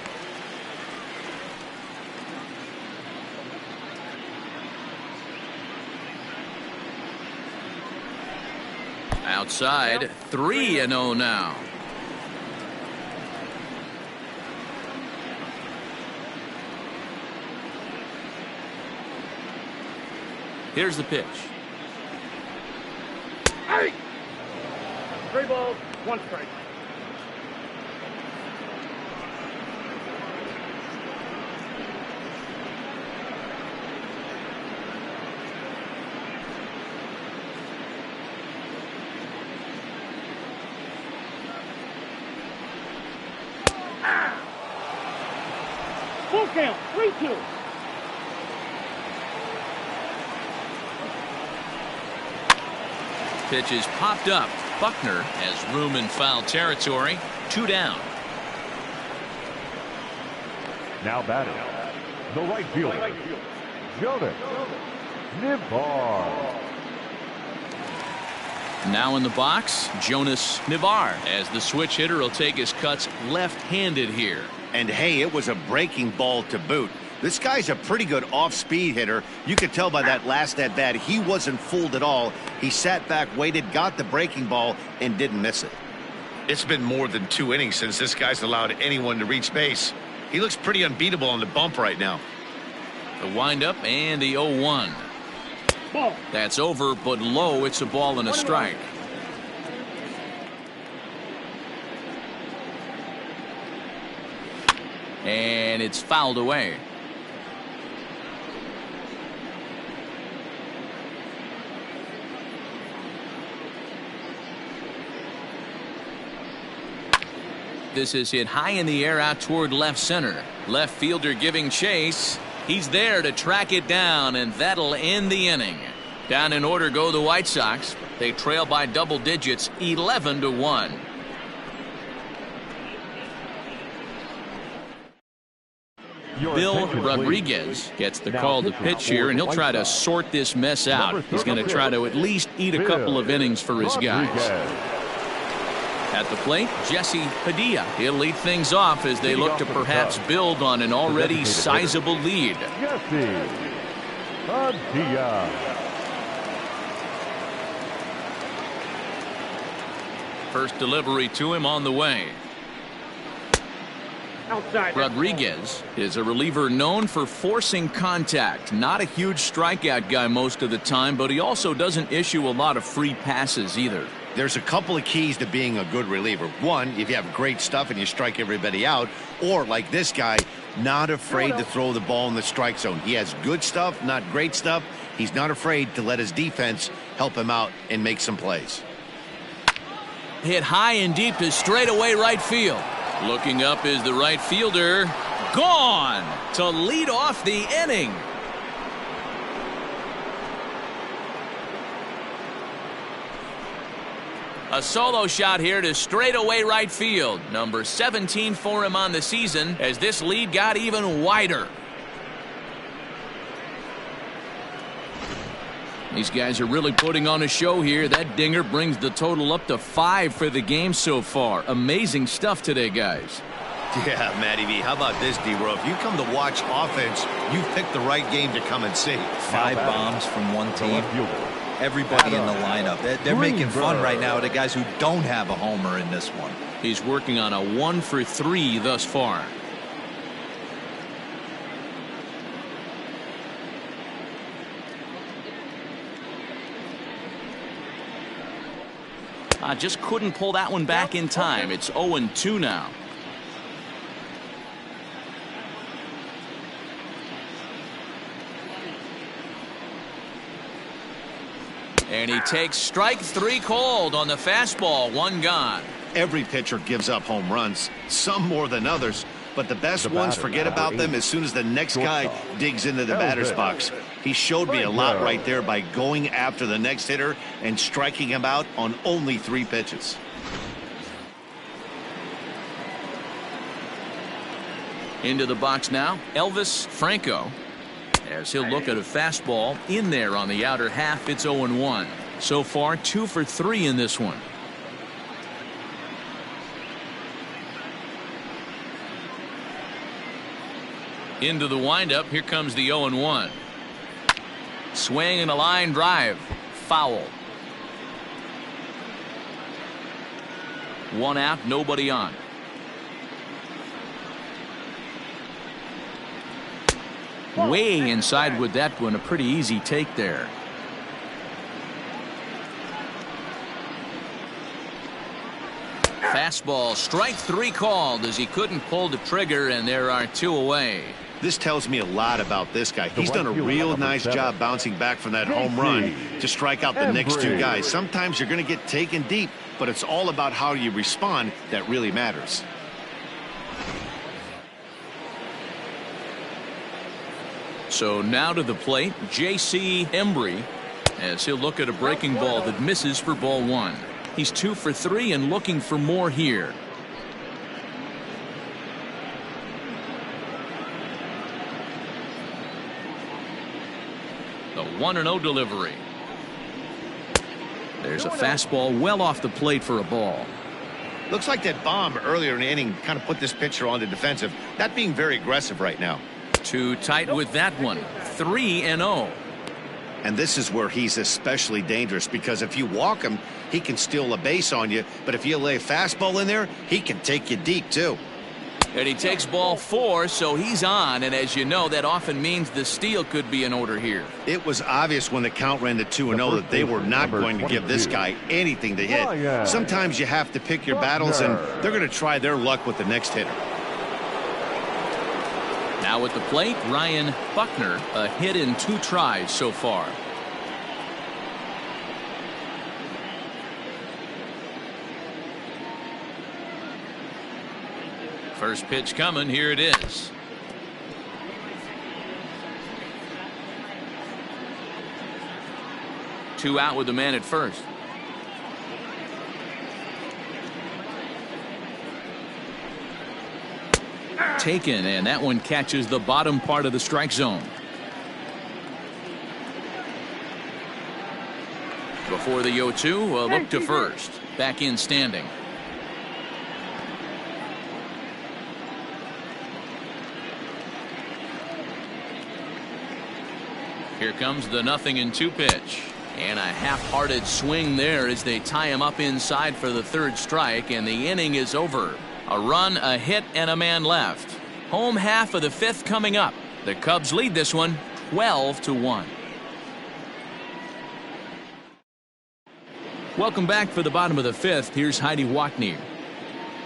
Outside, 3-0 now. Here's the pitch. Hey! 3 balls, 1 strike. Full count, 3-2. Pitch is popped up. Buckner has room in foul territory. 2 down. Now batting, the right fielder, Jonas Nivar. Now in the box, Jonas Nivar, as the switch hitter will take his cuts left-handed here. And hey, it was a breaking ball to boot. This guy's a pretty good off-speed hitter. You could tell by that last at-bat he wasn't fooled at all. He sat back, waited, got the breaking ball, and didn't miss it. It's been more than 2 innings since this guy's allowed anyone to reach base. He looks pretty unbeatable on the bump right now. The windup and the 0-1. That's over, but low. It's a ball and a strike. And it's fouled away. This is hit high in the air out toward left center. Left fielder giving chase. He's there to track it down, and that'll end the inning. Down in order go the White Sox. They trail by double digits, 11-1. Bill Rodriguez gets the call to pitch here, and he'll try to sort this mess out. He's going to try to at least eat a couple of innings for his guys. At the plate, Jesse Padilla. He'll lead things off as they look to perhaps build on an already sizable lead. Jesse Padilla. First delivery to him on the way. Outside. Rodriguez is a reliever known for forcing contact. Not a huge strikeout guy most of the time, but he also doesn't issue a lot of free passes either. There's a couple of keys to being a good reliever. One, if you have great stuff and you strike everybody out, or like this guy, not afraid to throw the ball in the strike zone. He has good stuff, not great stuff. He's not afraid to let his defense help him out and make some plays. Hit high and deep to straightaway right field. Looking up is the right fielder. Gone to lead off the inning. A solo shot here to straightaway right field. Number 17 for him on the season as this lead got even wider. These guys are really putting on a show here. That dinger brings the total up to 5 for the game so far. Amazing stuff today, guys. Yeah, Matty V, how about this, D-Row? If you come to watch offense, you've picked the right game to come and see. 5 bombs from one team. Everybody in the lineup. They're making fun right now of the guys who don't have a homer in this one. He's working on a 1 for 3 thus far. Just couldn't pull that one back in time. It's 0-2 now. And he takes strike 3 called on the fastball. 1 gone. Every pitcher gives up home runs, some more than others, but the best ones forget about them as soon as the next guy digs into the batter's box. He showed me a lot right there by going after the next hitter and striking him out on only 3 pitches. Into the box now, Elvis Franco. As he'll look at a fastball in there on the outer half. It's 0-1. So far 2 for 3 in this one. Into the windup. Here comes the 0-1. Swing and a line drive. Foul. 1 out, nobody on. Way inside with that one. A pretty easy take there. Fastball, strike 3 called as he couldn't pull the trigger, and there are 2 away. This tells me a lot about this guy. He's done a real nice job bouncing back from that home run to strike out the next 2 guys. Sometimes you're going to get taken deep, but it's all about how you respond that really matters. So now to the plate, J.C. Embry, as he'll look at a breaking ball that misses for ball 1. He's 2 for 3 and looking for more here. The 1-0 delivery. There's a fastball well off the plate for a ball. Looks like that bomb earlier in the inning kind of put this pitcher on the defensive. Not being very aggressive right now. Too tight with that one. 3-0. And this is where he's especially dangerous, because if you walk him, he can steal a base on you. But if you lay a fastball in there, he can take you deep too. And he takes ball 4, so he's on. And as you know, that often means the steal could be in order here. It was obvious when the count ran to 2-0 that they were not going to give this guy anything to hit. Sometimes you have to pick your battles, and they're going to try their luck with the next hitter. Now at the plate, Ryan Buckner, a hit in 2 tries so far. First pitch coming. Here it is. Two out with the man at first. Taken, and that one catches the bottom part of the strike zone. Before the 0-2, look to first. Back in standing. Here comes the 0-2 pitch. And a half-hearted swing there as they tie him up inside for the 3rd strike, and the inning is over. A run, a hit, and a man left. Home half of the 5th coming up. The Cubs lead this one 12-1. Welcome back for the bottom of the 5th. Here's Heidi Watney.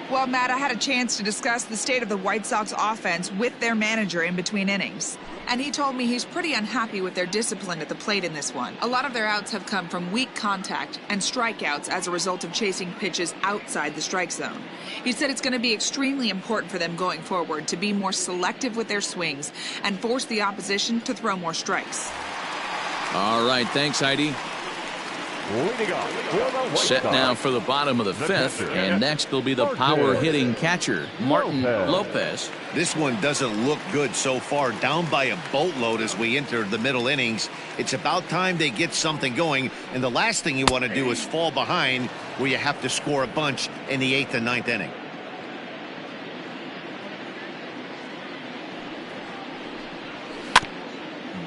Well, Matt, I had a chance to discuss the state of the White Sox offense with their manager in between innings. And he told me he's pretty unhappy with their discipline at the plate in this one. A lot of their outs have come from weak contact and strikeouts as a result of chasing pitches outside the strike zone. He said it's going to be extremely important for them going forward to be more selective with their swings and force the opposition to throw more strikes. All right, thanks, Heidi. Leading off for the White Set Sox, now for the bottom of the fifth, catcher, and next will be the power-hitting catcher, Martin Lopez. This one doesn't look good so far. Down by a boatload as we enter the middle innings. It's about time they get something going, and the last thing you want to do is fall behind where you have to score a bunch in the 8th and 9th inning.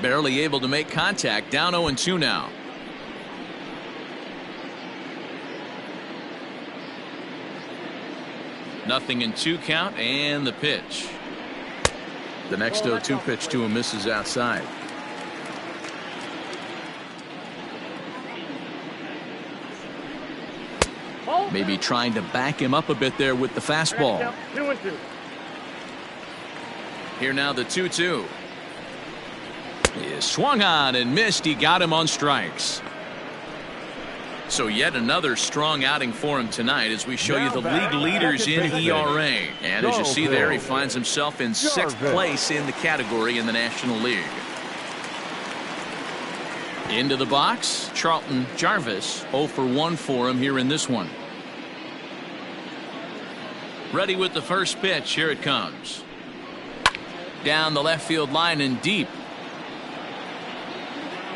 Barely able to make contact. Down 0-2 now. Nothing in 2 count, and the pitch. The next 0-2 pitch to him misses outside. Maybe trying to back him up a bit there with the fastball. 2-2. Here now the 2-2. He swung on and missed. He got him on strikes. So yet another strong outing for him tonight as we show you the league leaders in ERA. And as you see there, he finds himself in 6th place in the category in the National League. Into the box, Charlton Jarvis, 0 for 1 for him here in this one. Ready with the first pitch. Here it comes. Down the left field line and deep.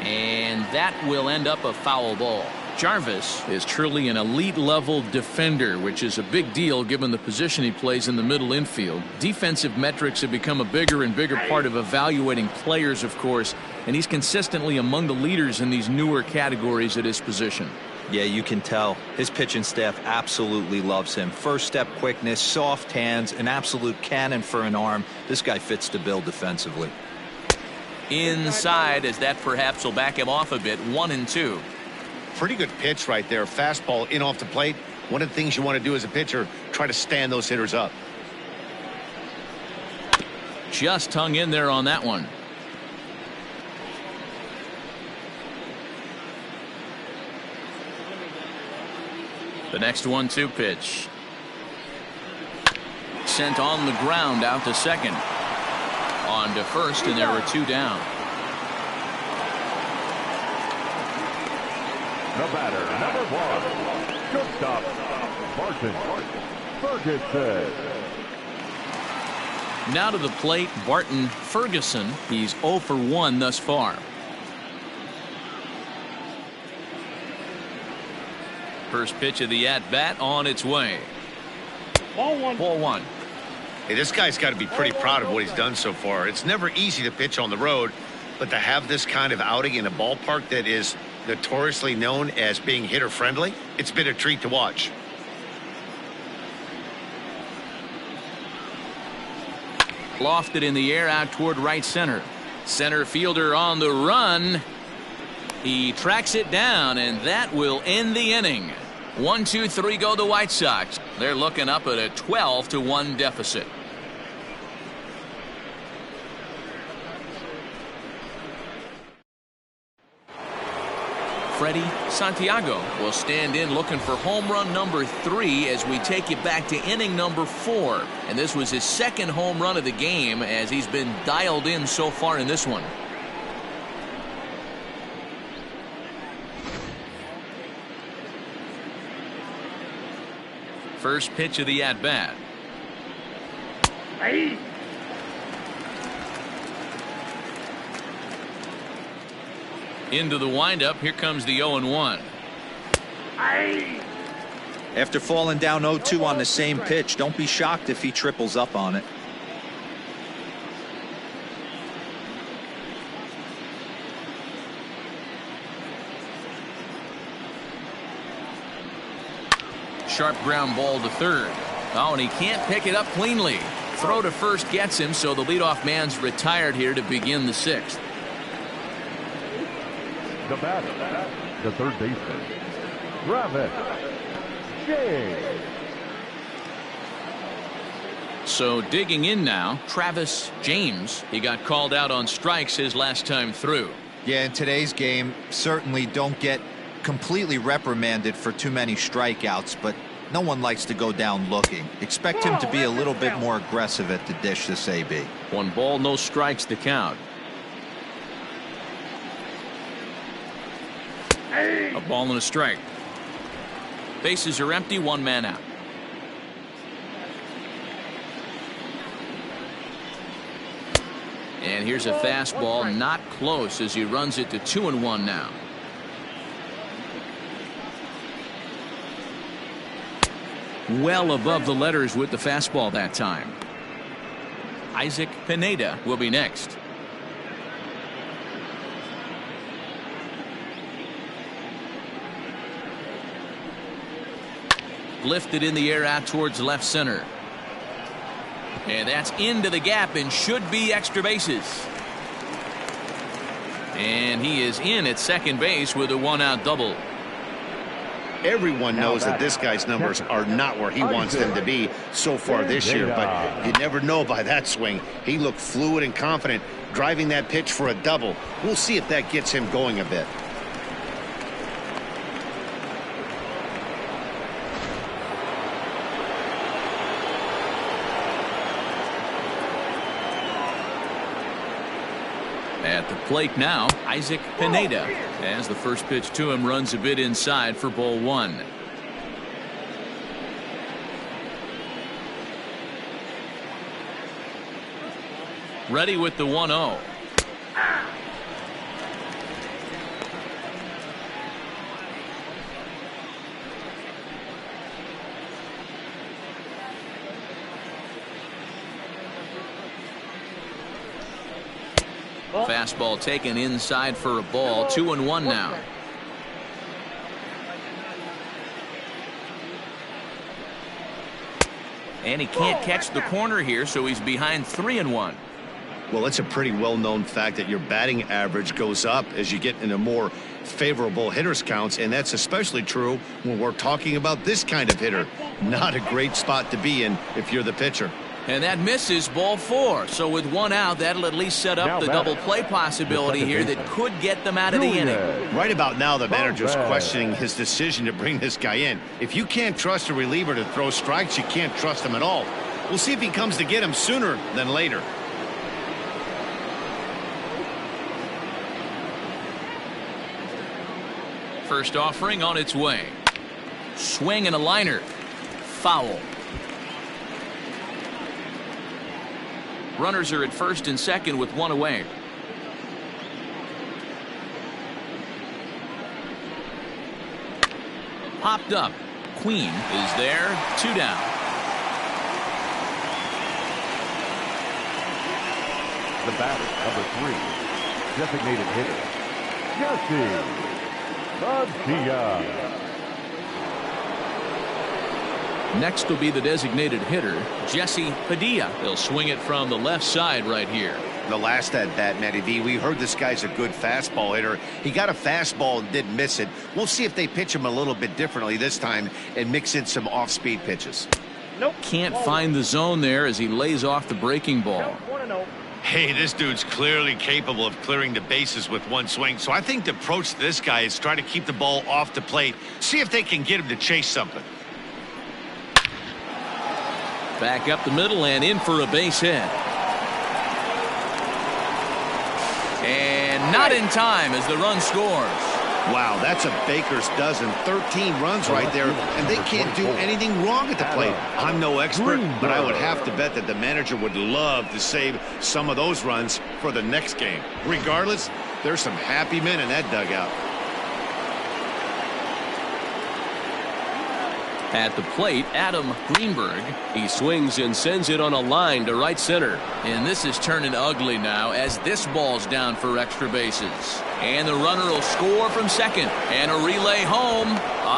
And that will end up a foul ball. Jarvis is truly an elite level defender, which is a big deal given the position he plays in the middle infield. Defensive metrics have become a bigger and bigger part of evaluating players, of course, and he's consistently among the leaders in these newer categories at his position. Yeah, you can tell his pitching staff absolutely loves him. First step quickness, soft hands, an absolute cannon for an arm. This guy fits the bill defensively. Inside, as that perhaps will back him off a bit. 1-2. Pretty good pitch right there. Fastball in off the plate. One of the things you want to do as a pitcher, try to stand those hitters up. Just hung in there on that one. The next 1-2 pitch. Sent on the ground out to second. On to first, and there were 2 down. The batter, number 1, shortstop, Martin Ferguson. Now to the plate, Barton Ferguson. He's 0 for 1 thus far. First pitch of the at-bat on its way. Ball 1. Ball 1. Hey, this guy's got to be pretty proud of what he's done so far. It's never easy to pitch on the road, but to have this kind of outing in a ballpark that is notoriously known as being hitter friendly, it's been a treat to watch. Lofted in the air out toward right center. Center fielder on the run. He tracks it down, and that will end the inning. 1-2-3 go the White Sox. They're looking up at a 12-1 deficit. Freddie Santiago will stand in looking for home run number 3 as we take you back to inning number 4. And this was his 2nd home run of the game as he's been dialed in so far in this one. First pitch of the at-bat. Hey. Into the windup. Here comes the 0-1. Hey. After falling down 0-2 on the same pitch, don't be shocked if he triples up on it. Sharp ground ball to third. Oh, and he can't pick it up cleanly. Throw to first gets him, so the leadoff man's retired here to begin the 6th. The batter, the third baseman, Travis James. So digging in now, Travis James. He got called out on strikes his last time through. Yeah, in today's game, certainly don't get completely reprimanded for too many strikeouts, but no one likes to go down looking. Expect him to be a little bit more aggressive at the dish this AB. 1 ball, no strikes to count. Hey. A ball and a strike. Bases are empty, one man out. And here's a fastball, not close, as he runs it to 2-1 now. Well above the letters with the fastball that time. Isaac Pineda will be next. Lifted in the air out towards left center. And that's into the gap and should be extra bases. And he is in at second base with a one-out double. Everyone knows that this guy's numbers are not where he wants them to be so far this year, but you never know by that swing. He looked fluid and confident driving that pitch for a double. We'll see if that gets him going a bit. At the plate now, Isaac Pineda, as the first pitch to him runs a bit inside for ball one. Ready with the 1-0. Fastball taken inside for a ball. 2-1 now. And he can't catch the corner here, so he's behind 3-1. Well, it's a pretty well-known fact that your batting average goes up as you get into more favorable hitters counts, and that's especially true when we're talking about this kind of hitter. Not a great spot to be in if you're the pitcher. And that misses, ball four. So with one out, that'll at least set up the double play possibility here that could get them out of the inning. Right about now, the manager's questioning his decision to bring this guy in. If you can't trust a reliever to throw strikes, you can't trust him at all. We'll see if he comes to get him sooner than later. First offering on its way. Swing and a liner. Foul. Runners are at first and second with one away. Popped up. Queen is there. 2 down. The batter, number 3, designated hitter, Jesse Padilla. Next will be the designated hitter, Jesse Padilla. He'll swing it from the left side right here. The last at bat, Matty V, we heard this guy's a good fastball hitter. He got a fastball and didn't miss it. We'll see if they pitch him a little bit differently this time and mix in some off-speed pitches. Nope. Can't find the zone there as he lays off the breaking ball. Hey, this dude's clearly capable of clearing the bases with one swing. So I think the approach to this guy is try to keep the ball off the plate. See if they can get him to chase something. Back up the middle and in for a base hit. And not in time as the run scores. Wow, that's a baker's dozen. 13 runs right there, and they can't do anything wrong at the plate. I'm no expert, but I would have to bet that the manager would love to save some of those runs for the next game. Regardless, there's some happy men in that dugout. At the plate, Adam Greenberg. He swings and sends it on a line to right center. And this is turning ugly now as this ball's down for extra bases. And the runner will score from second. And a relay home.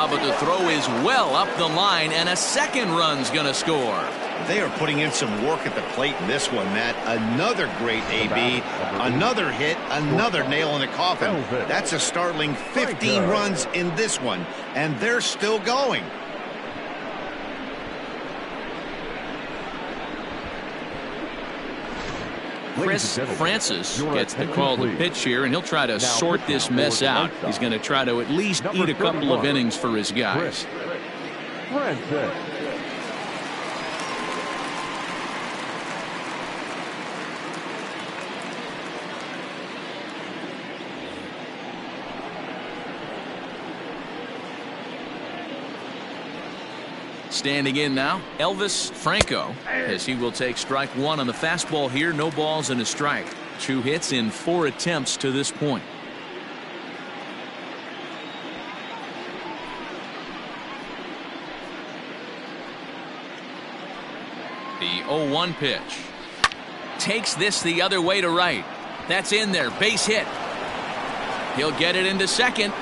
But the throw is well up the line, and a second run's going to score. They are putting in some work at the plate in this one, Matt. Another great AB, another hit, another nail in the coffin. That's a startling 15 runs in this one, and they're still going. Chris Francis gets the call to pitch here, and he'll try to sort this mess out. He's going to try to at least eat a couple of innings for his guys. Francis. Standing in now, Elvis Franco, as he will take strike one on the fastball here. No balls and a strike. 2 hits in 4 attempts to this point. The 0-1 pitch. Takes this the other way to right. That's in there. Base hit. He'll get it into second.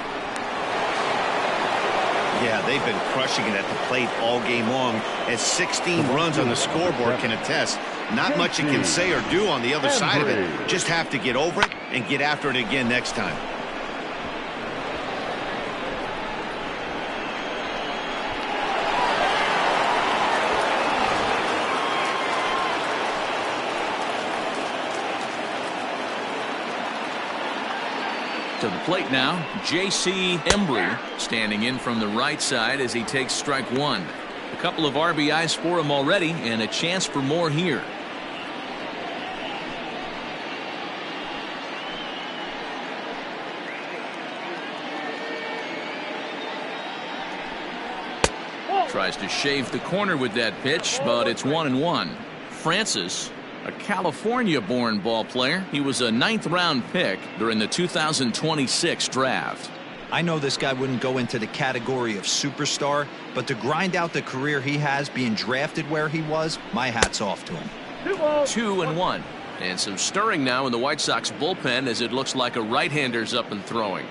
Yeah, they've been crushing it at the plate all game long, as 16 runs on the scoreboard can attest. Not much you can say or do on the other side of it. Just have to get over it and get after it again next time. To the plate now, J.C. Embry standing in from the right side as he takes strike one. A couple of RBIs for him already and a chance for more here. Tries to shave the corner with that pitch, but it's 1-1. Francis, a California-born ball player. He was a 9th-round pick during the 2026 draft. I know this guy wouldn't go into the category of superstar, but to grind out the career he has being drafted where he was, my hat's off to him. 2-1. And some stirring now in the White Sox bullpen as it looks like a right-hander's up and throwing.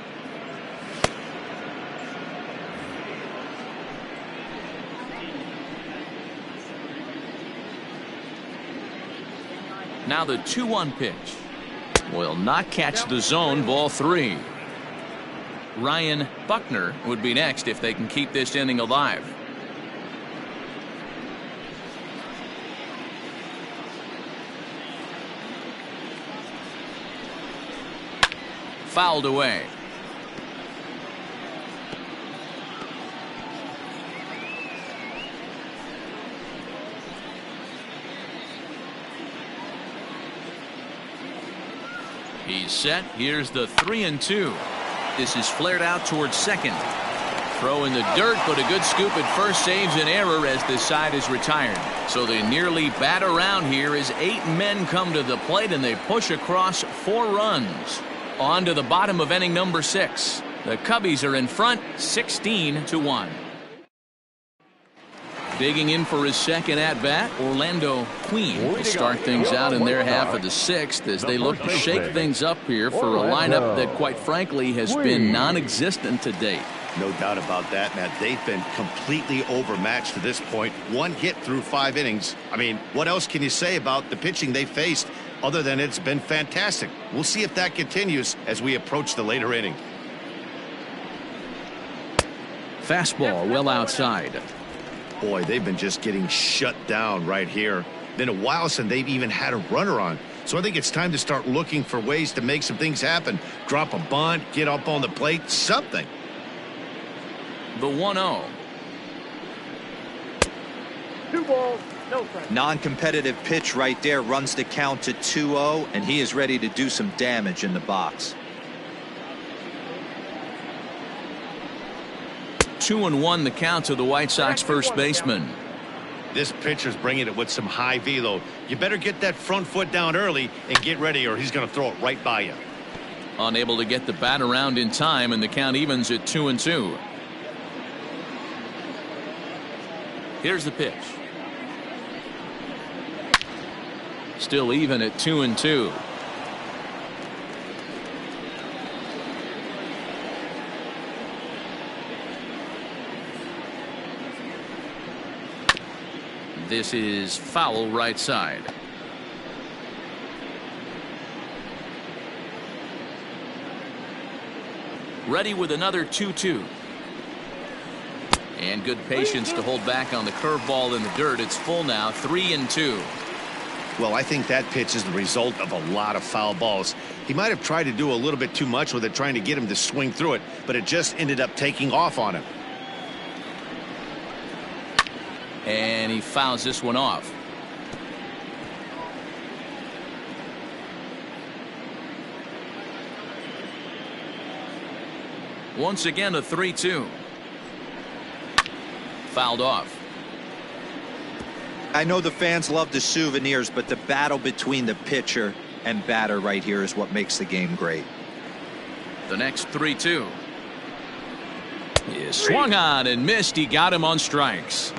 Now the 2-1 pitch will not catch the zone. Ball 3. Ryan Buckner would be next if they can keep this inning alive. Fouled away. He's set. Here's the 3-2. This is flared out towards second. Throw in the dirt, but a good scoop at first saves an error as this side is retired. So they nearly bat around here as 8 men come to the plate and they push across 4 runs. On to the bottom of inning number 6. The Cubbies are in front 16-1. Digging in for his second at-bat, Orlando Queen will start things out in their half of the 6th as they look to shake things up here for a lineup that, quite frankly, has been non-existent to date. No doubt about that, Matt. They've been completely overmatched to this point. 1 hit through 5 innings. I mean, what else can you say about the pitching they faced other than it's been fantastic? We'll see if that continues as we approach the later inning. Fastball well outside. Boy, they've been just getting shut down right here. Been a while since they've even had a runner on. So I think it's time to start looking for ways to make some things happen. Drop a bunt, get up on the plate, something. The 1-0. 2 balls, no strikes. Non-competitive pitch right there runs the count to 2-0, and he is ready to do some damage in the box. 2-1 the count to the White Sox first baseman. This pitcher's bringing it with some high velo. You better get that front foot down early and get ready, or he's going to throw it right by you. Unable to get the bat around in time, and the count evens at 2-2. Here's the pitch. Still even at 2-2. This is foul right side. Ready with another 2-2. And good patience to hold back on the curveball in the dirt. It's full now, 3-2. Well, I think that pitch is the result of a lot of foul balls. He might have tried to do a little bit too much with it, trying to get him to swing through it, but it just ended up taking off on him. And he fouls this one off. Once again, a 3-2. Fouled off. I know the fans love the souvenirs, but the battle between the pitcher and batter right here is what makes the game great. The next 3-2 is swung on and missed. He got him on strikes.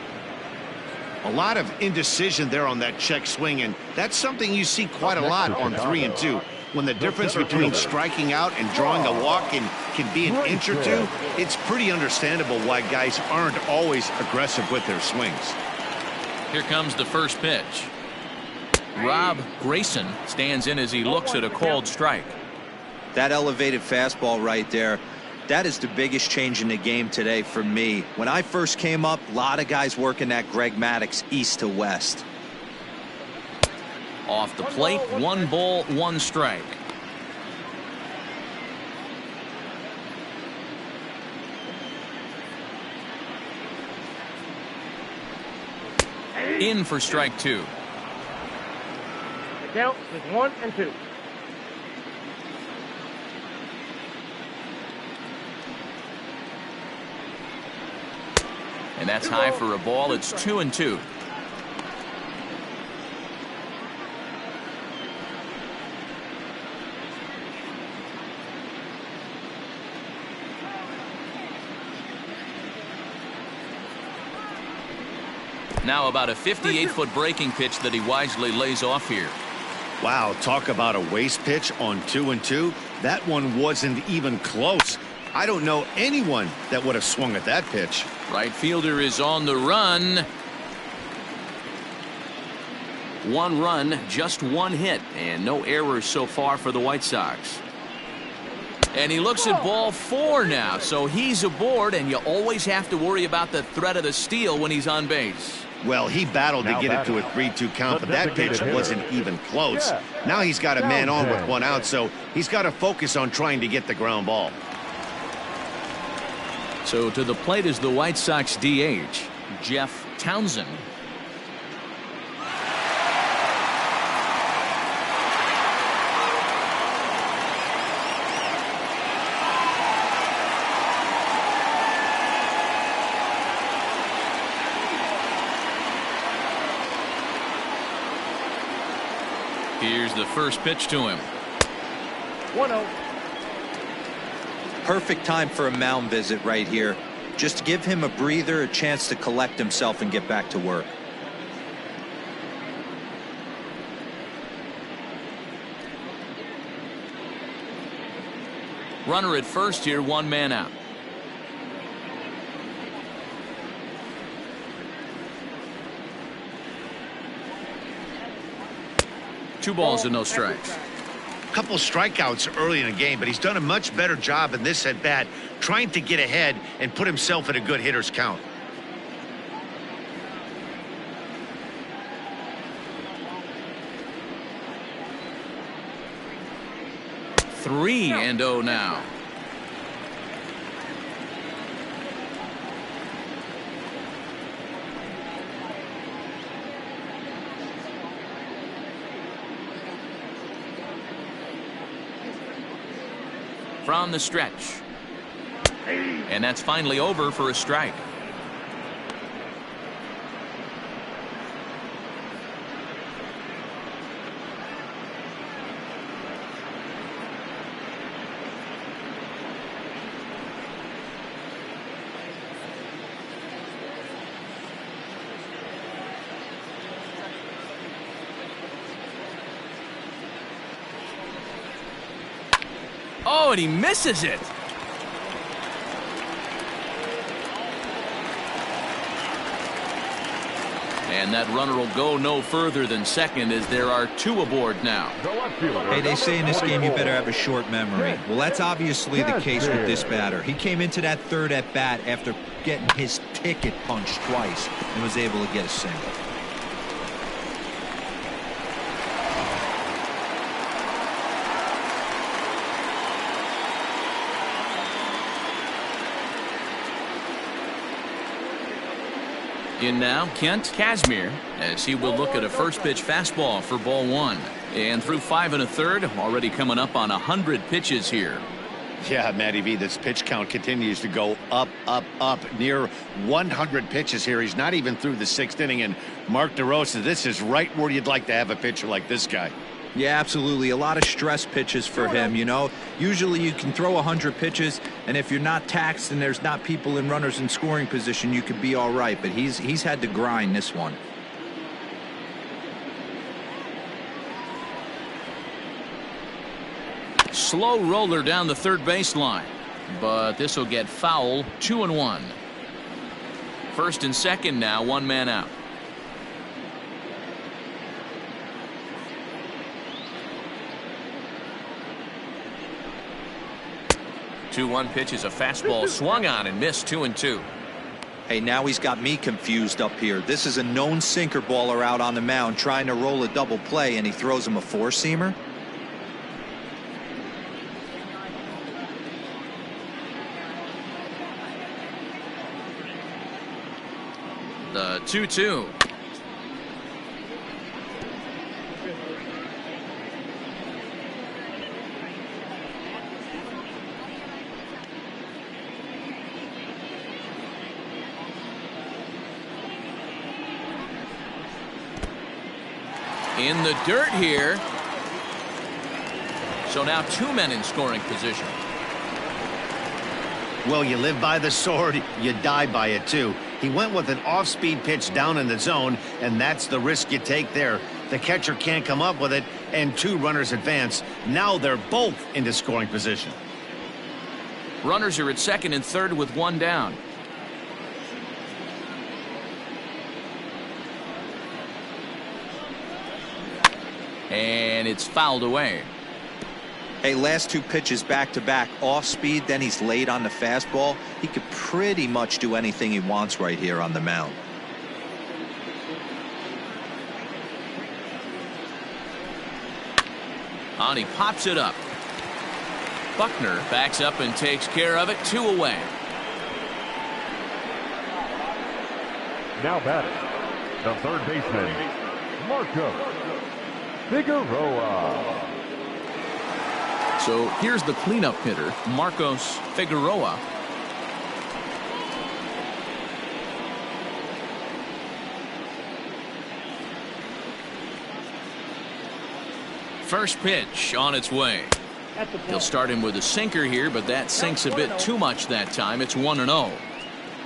A lot of indecision there on that check swing, and that's something you see quite a lot on 3 and 2. When the difference between striking out and drawing a walk can be an inch or two, it's pretty understandable why guys aren't always aggressive with their swings. Here comes the first pitch. Rob Grayson stands in as he looks at a called strike. That elevated fastball right there, that is the biggest change in the game today for me. When I first came up, a lot of guys working that Greg Maddux east to west. Off the plate, 1 ball, 1 strike. In for strike 2. The count is 1 and 2. And that's high for a ball. It's 2 and 2. Now about a 58-foot breaking pitch that he wisely lays off here. Wow, talk about a waste pitch on 2 and 2. That one wasn't even close. I don't know anyone that would have swung at that pitch. Right fielder is on the run. 1 run, just 1 hit, and no errors so far for the White Sox. And he looks at ball 4 now, so he's aboard, and you always have to worry about the threat of the steal when he's on base. Well, he battled to get it to a 3-2 count, but that pitch wasn't even close. Now he's got a man on with 1 out, so he's got to focus on trying to get the ground ball. So to the plate is the White Sox DH, Jeff Townsend. Here's the first pitch to him. 1-0. Perfect time for a mound visit right here. Just give him a breather, a chance to collect himself and get back to work. Runner at first here, 1 man out. Two balls and no strikes. Couple strikeouts early in the game, but he's done a much better job in this at bat trying to get ahead and put himself in a good hitter's count. Three and 0 now. From the stretch. And that's finally over for a strike. Oh, and he misses it. And that runner will go no further than second as there are 2 aboard now. Hey, they say in this game you better have a short memory. Well, that's obviously the case with this batter. He came into that third at bat after getting his ticket punched twice and was able to get a single. In now, Kent Kazmir, as he will look at a first pitch fastball for ball 1. And through 5 1/3, already coming up on 100 pitches here. Yeah, Matty V, this pitch count continues to go up, up, up. Near 100 pitches here. He's not even through the 6th inning. And Mark DeRosa, this is right where you'd like to have a pitcher like this guy. Yeah, absolutely. A lot of stress pitches for him, you know. Usually you can throw 100 pitches, and if you're not taxed and there's not people in runners in scoring position, you could be all right. But he's had to grind this one. Slow roller down the third baseline, but this will get foul. 2-1. First and second now, 1 man out. Two-one pitch is a fastball swung on and missed. 2-2. Hey, now he's got me confused up here. This is a known sinker baller out on the mound trying to roll a double play, and he throws him a four-seamer. The 2-2. In the dirt here. So now 2 men in scoring position. Well, you live by the sword, you die by it too. He went with an off-speed pitch down in the zone, and that's the risk you take there. The catcher can't come up with it, and 2 runners advance. Now they're both into scoring position. Runners are at second and third with 1 down. And it's fouled away. Hey, last 2 pitches back-to-back off speed, then he's laid on the fastball. He could pretty much do anything he wants right here on the mound. On he pops it up. Buckner backs up and takes care of it. 2 away. Now batting, the third baseman, Marco Figueroa. So here's the cleanup hitter, Marcos Figueroa. First pitch on its way. He'll start him with a sinker here, but that sinks a bit too much that time. It's 1-0.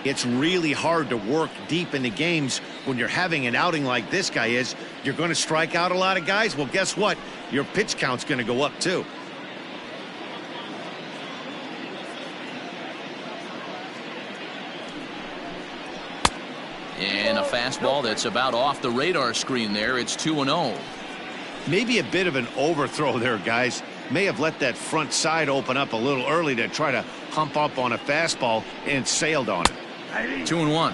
It's really hard to work deep into games when you're having an outing like this guy is. You're going to strike out a lot of guys. Well, guess what? Your pitch count's going to go up too. And a fastball that's about off the radar screen there. It's 2-0. Maybe a bit of an overthrow there, guys. May have let that front side open up a little early to try to hump up on a fastball and sailed on it. 2-1.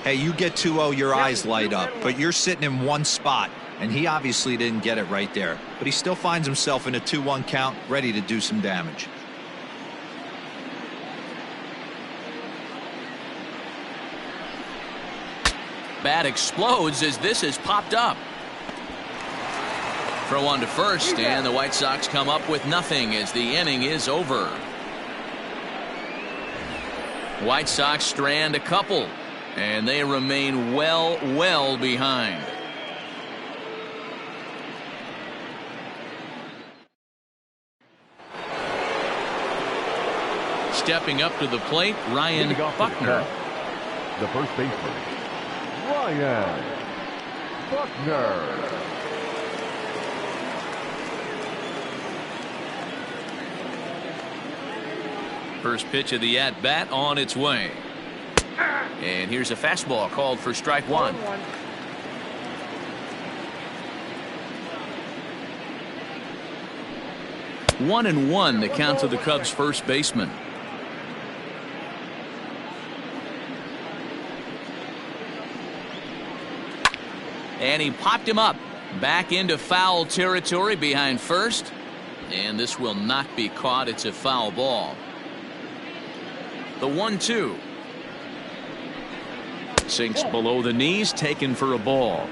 Hey, you get 2-0, your eyes light up, but you're sitting in one spot, and he obviously didn't get it right there. But he still finds himself in a 2-1 count, ready to do some damage. Bat explodes as this is popped up. Throw on to first, and the White Sox come up with nothing as the inning is over. White Sox strand a couple, and they remain well behind. Stepping up to the plate, Ryan Buckner. The first baseman, Ryan Buckner. First pitch of the at-bat on its way. And here's a fastball called for strike 1. 1-1 the count to the Cubs first baseman. And he popped him up back into foul territory behind first, and this will not be caught. It's a foul ball. The 1-2 sinks below the knees, taken for a ball.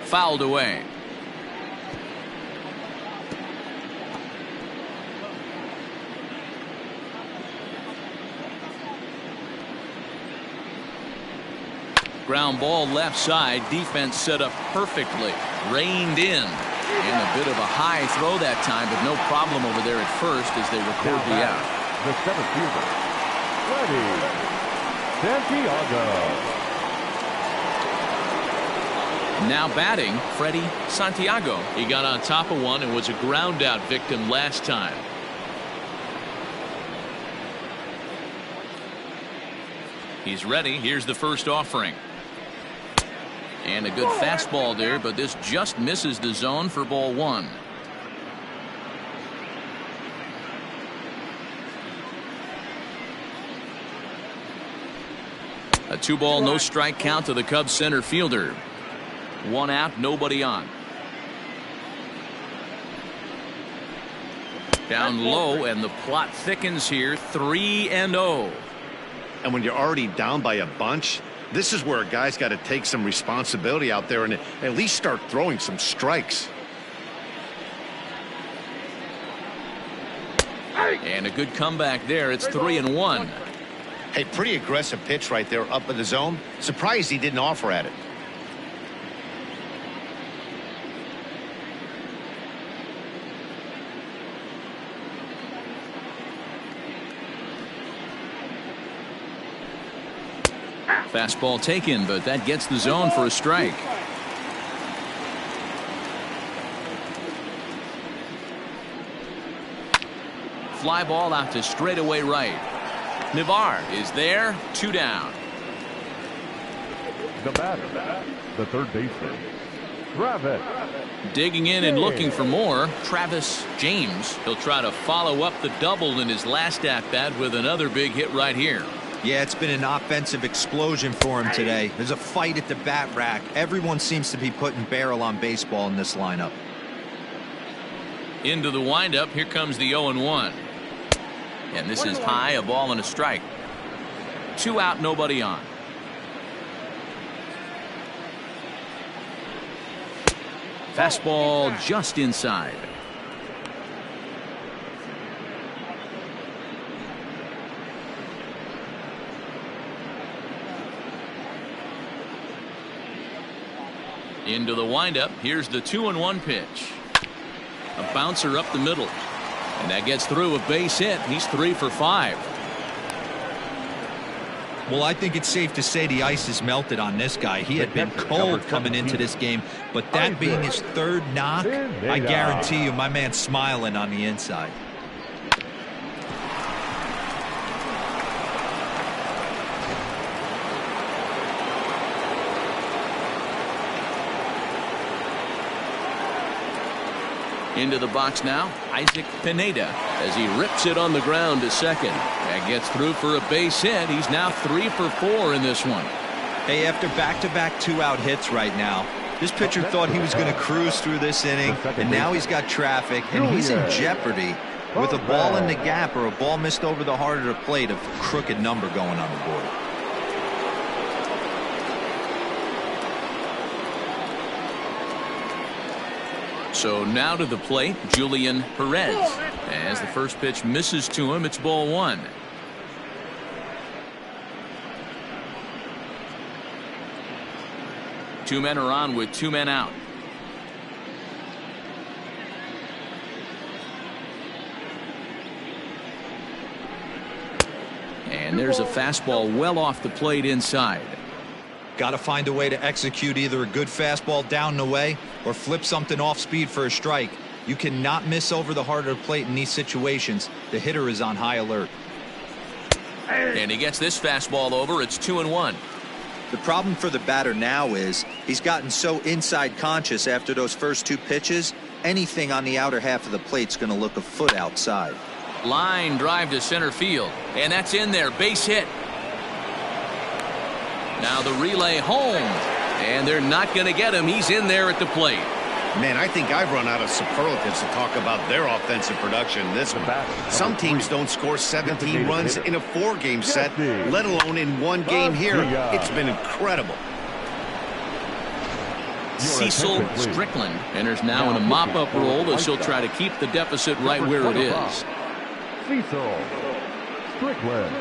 fouled away. Ground ball left side. Defense set up perfectly. Reined in. And a bit of a high throw that time, but no problem over there at first as they record the out. The center fielder, Freddie Santiago. Now batting, Freddie Santiago. He got on top of one and was a ground out victim last time. He's ready. Here's the first offering. And a good fastball there, but this just misses the zone for ball one. A 2-ball, no strike count to the Cubs center fielder. 1 out, nobody on. Down low, and the plot thickens here. 3-0. And when you're already down by a bunch, this is where a guy's got to take some responsibility out there and at least start throwing some strikes. And a good comeback there. It's 3-1. Hey, pretty aggressive pitch right there up in the zone. Surprised he didn't offer at it. Fastball taken, but that gets the zone for a strike. Fly ball out to straightaway right. Navar is there. 2 down. The batter, the third baseman, Travis. Digging in and looking for more, Travis James. He'll try to follow up the double in his last at-bat with another big hit right here. Yeah, it's been an offensive explosion for him today. There's a fight at the bat rack. Everyone seems to be putting barrel on baseball in this lineup. Into the windup. Here comes the 0-1. And this is high, a ball and a strike. 2 out, nobody on. Fastball just inside. Into the windup. Here's the 2-1 pitch. A bouncer up the middle. And that gets through a base hit. He's 3 for 5. Well, I think it's safe to say the ice is melted on this guy. He had been cold coming into this game, but that being his 3rd knock, I guarantee you my man's smiling on the inside. Into the box now, Isaac Pineda, as he rips it on the ground to second. That gets through for a base hit. He's now 3 for 4 in this one. Hey, after back-to-back 2-out hits right now, this pitcher thought he was going to cruise through this inning, and now he's got traffic, and he's in jeopardy with a ball in the gap or a ball missed over the heart of the plate, a crooked number going on the board. So now to the plate, Julian Perez. As the first pitch misses to him, it's ball 1. Two men are on with 2 men out. And there's a fastball well off the plate inside. Got to find a way to execute either a good fastball down the way or flip something off speed for a strike. You cannot miss over the heart of the plate in these situations. The hitter is on high alert. And he gets this fastball over. It's 2-1. The problem for the batter now is he's gotten so inside conscious after those first 2 pitches. Anything on the outer half of the plate's going to look a foot outside. Line drive to center field. And that's in there. Base hit. Now the relay home, and they're not going to get him. He's in there at the plate. Man, I think I've run out of superlatives to talk about their offensive production this one. Some teams don't score 17 runs in a 4-game set, let alone in 1 game here. It's been incredible. Cecil Strickland enters now in a mop-up role as he'll try to keep the deficit right where it is. Cecil Strickland.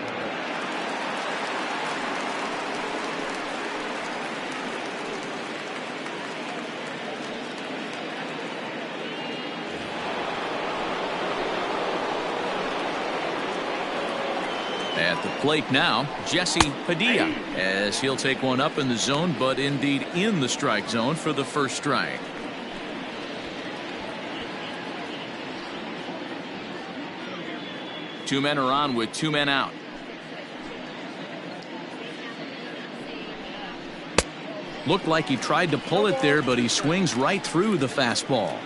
At the plate now, Jesse Padilla, as he'll take one up in the zone, but indeed in the strike zone for the first strike. Two men are on with two men out. Looked like he tried to pull it there, but he swings right through the fastball.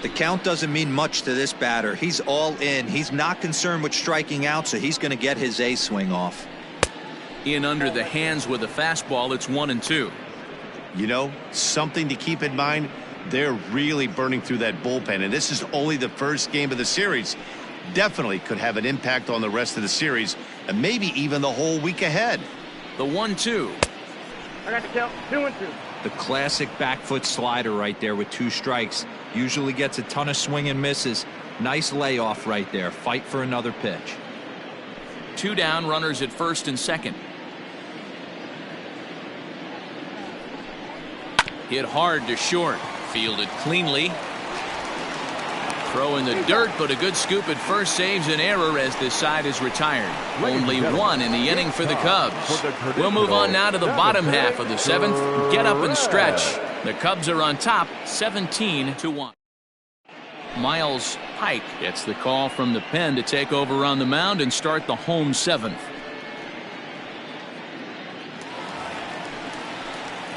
The count doesn't mean much to this batter. He's all in. He's not concerned with striking out, so he's going to get his A swing off. In under the hands with a fastball, it's 1-2. You know, something to keep in mind, they're really burning through that bullpen, and this is only the first game of the series. Definitely could have an impact on the rest of the series, and maybe even the whole week ahead. The 1-2. I got the count. 2-2. The classic back foot slider right there with two strikes. Usually gets a ton of swing and misses. Nice layoff right there. Fight for another pitch. Two down, runners at first and second. Hit hard to short. Fielded cleanly. Throw in the dirt, but a good scoop at first saves an error as this side is retired. Only one in the inning for the Cubs. We'll move on now to the bottom half of the seventh. Get up and stretch. The Cubs are on top, 17-1. Miles Pike gets the call from the pen to take over on the mound and start the home seventh.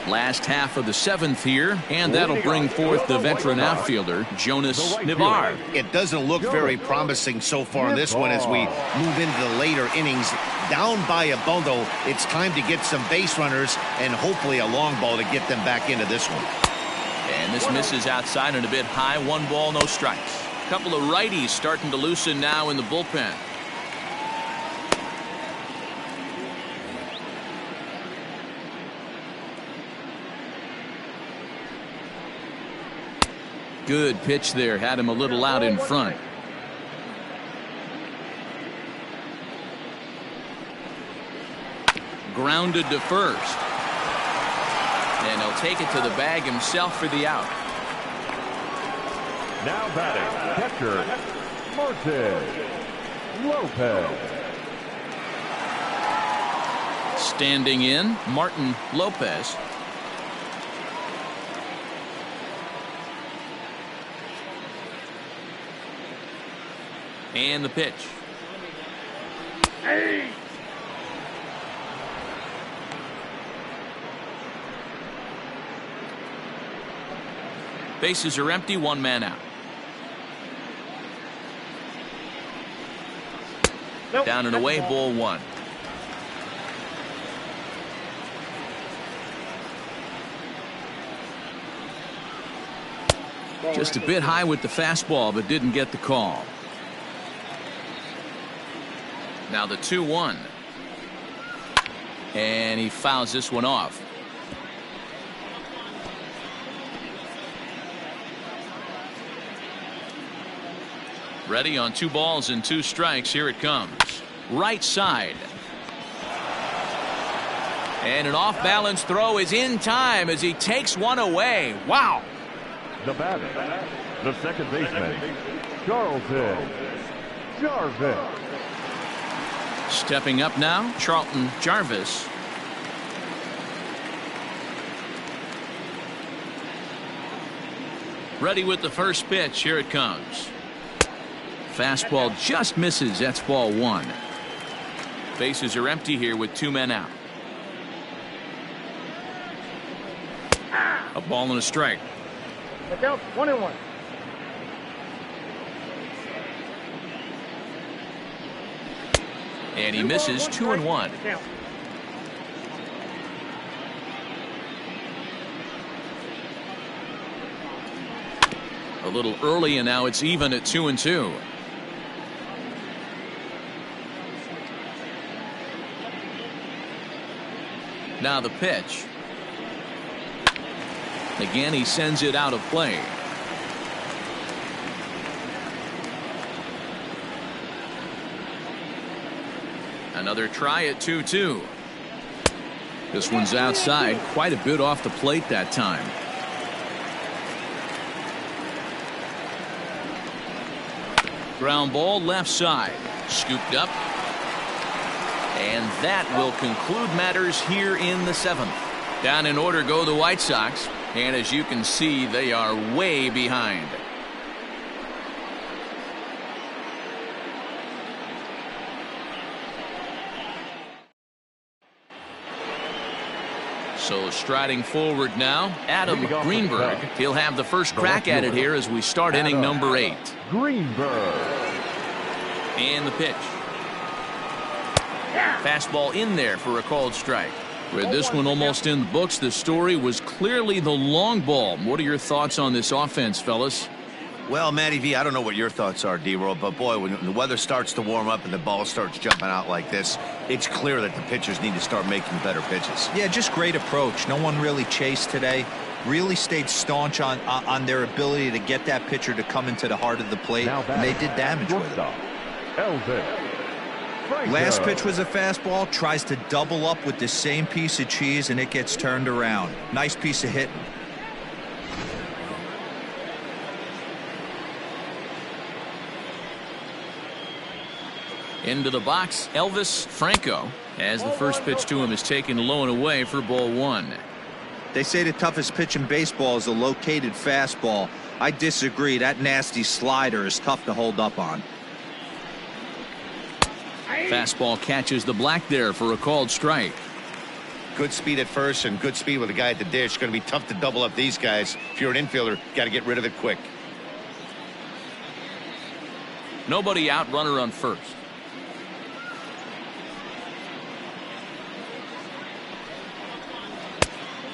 Last half of the seventh here, and that'll bring forth the veteran outfielder, Jonas Navarre. It doesn't look very promising so far in this one as we move into the later innings. Down by a bundle, it's time to get some base runners and hopefully a long ball to get them back into this one. And this misses outside and a bit high. 1 ball, no strikes. A couple of righties starting to loosen now in the bullpen. Good pitch there, had him a little out in front. Grounded to first. And he'll take it to the bag himself for the out. Now batting, catcher, Martin Lopez. Standing in, Martin Lopez. And the pitch. Hey! Bases are empty, 1 man out. Nope. Down and away, ball 1. Just a bit high with the fastball, but didn't get the call. Now the 2-1. And he fouls this one off. Ready on 2 balls and 2 strikes. Here it comes. Right side. And an off-balance throw is in time as he takes one away. Wow. The batter, the second baseman, Charlton Jarvis. Stepping up now, Charlton Jarvis. Ready with the first pitch. Here it comes. Fastball just misses. That's ball 1. Bases are empty here with 2 men out. A ball and a strike. The count 1-1. And he misses. 2-1. Count. A little early, and now it's even at 2-2. Now the pitch. Again, he sends it out of play. Another try at 2-2. This one's outside, quite a bit off the plate that time. Ground ball left side, scooped up. And that will conclude matters here in the 7th. Down in order go the White Sox, and as you can see, they are way behind. So striding forward now, Adam Greenberg. He'll have the first crack at it here as we start inning number 8. Greenberg. And the pitch. Fastball in there for a called strike. With this one almost in the books, the story was clearly the long ball. What are your thoughts on this offense, fellas? Well, Matty V, I don't know what your thoughts are, D-Roll, but boy, when the weather starts to warm up and the ball starts jumping out like this, it's clear that the pitchers need to start making better pitches. Yeah, just great approach. No one really chased today. Really stayed staunch on their ability to get that pitcher to come into the heart of the plate, and they did damage with it. Last pitch was a fastball, tries to double up with the same piece of cheese, and it gets turned around. Nice piece of hitting. Into the box, Elvis Franco, as the first pitch to him is taken low and away for ball 1. They say the toughest pitch in baseball is a located fastball. I disagree. That nasty slider is tough to hold up on. Fastball catches the black there for a called strike. Good speed at first and good speed with a guy at the dish. It's going to be tough to double up these guys. If you're an infielder, got to get rid of it quick. Nobody out, runner on first.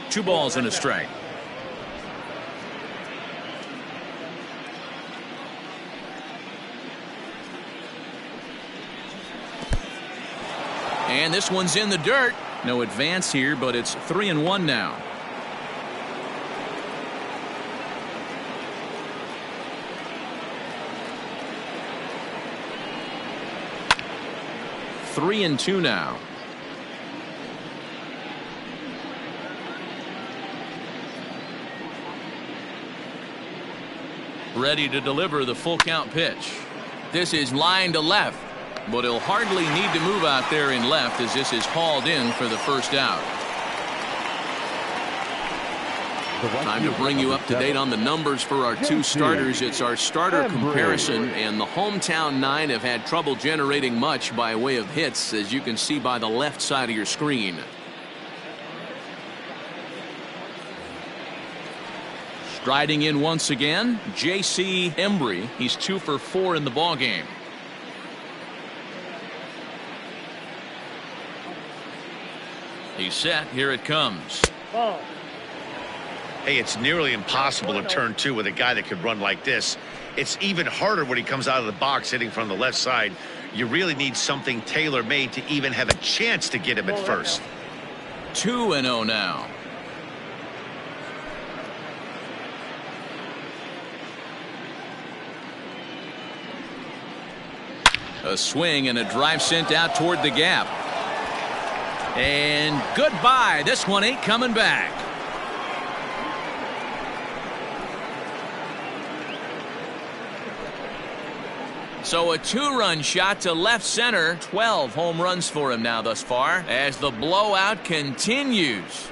Two balls and a strike. And this one's in the dirt. No advance here, but it's 3-1 now. Three and two now. Ready to deliver the full count pitch. This is line to left, but he'll hardly need to move out there in left as this is hauled in for the first out. Time to bring you up to date on the numbers for our two starters. It's our starter comparison, and the hometown nine have had trouble generating much by way of hits, as you can see by the left side of your screen. Striding in once again, J.C. Embry. He's 2 for 4 in the ballgame. He's set. Here it comes. Ball. Hey, it's nearly impossible to turn two with a guy that could run like this. It's even harder when he comes out of the box hitting from the left side. You really need something tailor-made to even have a chance to get him at first. 2-0 now. A swing and a drive sent out toward the gap. And goodbye. This one ain't coming back. So a 2-run shot to left center. 12 home runs for him now thus far as the blowout continues.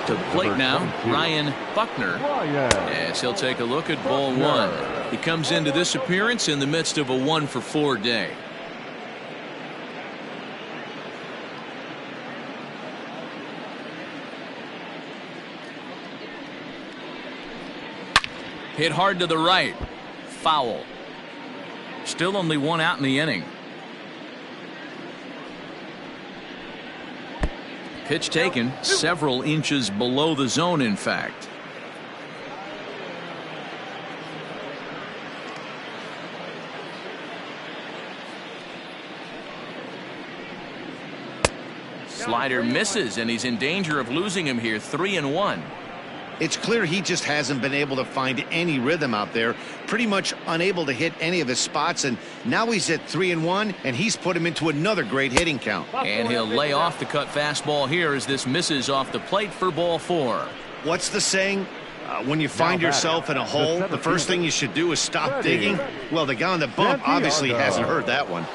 To the plate now, Ryan Buckner, as he'll take a look at ball 1. He comes into this appearance in the midst of a 1-for-4 day. Hit hard to the right. Foul. Still only one out in the inning. Pitch taken several inches below the zone, in fact. Slider misses, and he's in danger of losing him here. 3-1. It's clear he just hasn't been able to find any rhythm out there. Pretty much unable to hit any of his spots, and now he's at 3-1, and he's put him into another great hitting count. And he'll lay off the cut fastball here as this misses off the plate for ball 4. What's the saying? When you find yourself in a hole, the first thing you should do is stop digging. Well, the guy on the bump obviously hasn't heard that one.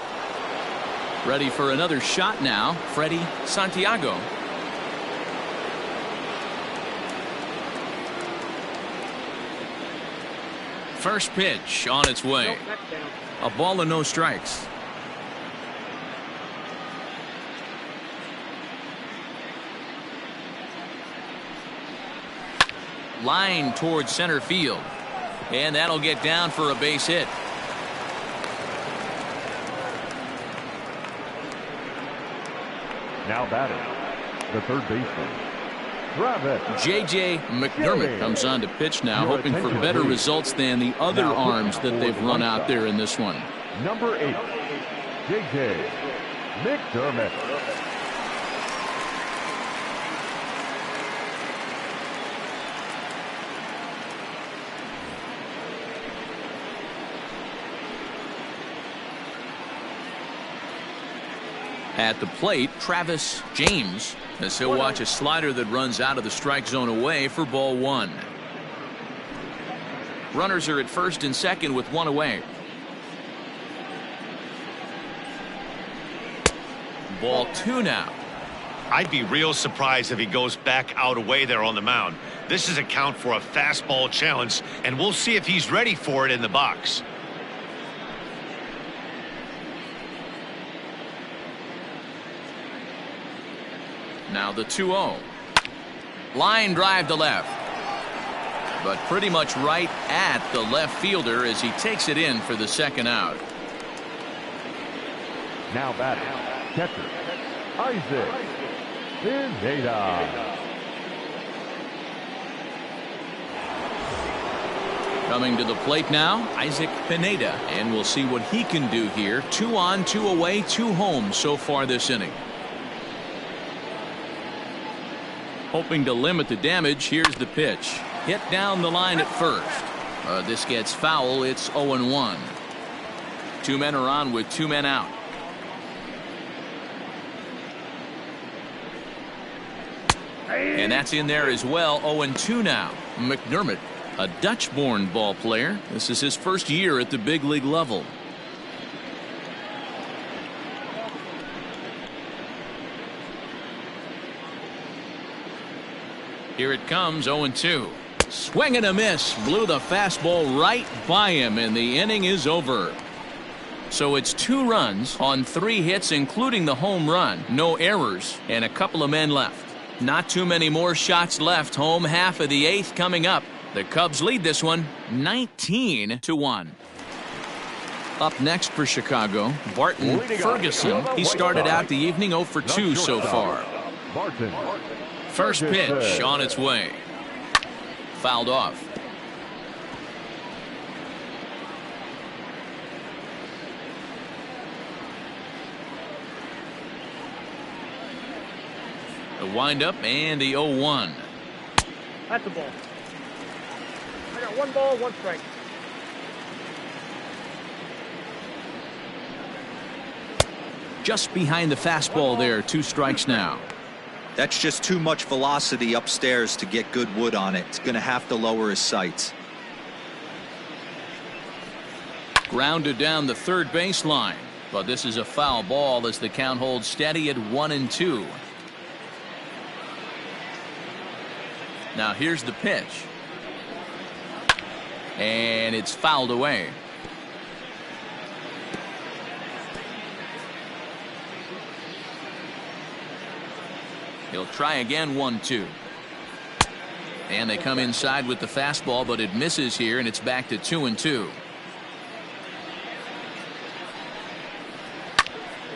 Ready for another shot now, Freddie Santiago. First pitch on its way. A ball and no strikes. Line towards center field. And that'll get down for a base hit. Now batting, the third baseman, Travis. J.J. McDermott comes on to pitch now, hoping for better results than the other arms that they've run out there in this one. Number 8, J.J. McDermott. At the plate, Travis James, as he'll watch a slider that runs out of the strike zone away for ball 1. Runners are at first and second with one away. Ball 2 now. I'd be real surprised if he goes back out away there on the mound. This is a count for a fastball challenge, and we'll see if he's ready for it in the box. Now the 2-0. Line drive to left. But pretty much right at the left fielder as he takes it in for the second out. Now batting, catcher, Isaac Pineda. Coming to the plate now, Isaac Pineda. And we'll see what he can do here. 2 on, 2 away, 2 home so far this inning. Hoping to limit the damage. Here's the pitch. Hit down the line at first. This gets foul. It's 0-1. 2 men are on with 2 men out. And that's in there as well. 0-2 now. McDermott, a Dutch-born ball player. This is his first year at the big league level. Here it comes, 0-2. Swing and a miss. Blew the fastball right by him, and the inning is over. So it's 2 runs on 3 hits, including the home run. No errors, and a couple of men left. Not too many more shots left. Home half of the 8th coming up. The Cubs lead this one 19-1. Up next for Chicago, Barton Ferguson. He started out the evening 0 for 2 so far. Barton. First pitch on its way. Fouled off. The windup and the 0-1. That's a ball. I got 1 ball, 1 strike. Just behind the fastball there. 2 strikes now. That's just too much velocity upstairs to get good wood on it. It's going to have to lower his sights. Grounded down the third baseline. But this is a foul ball as the count holds steady at 1-2. Now here's the pitch. And it's fouled away. He'll try again, 1-2. And they come inside with the fastball, but it misses here, and it's back to 2-2.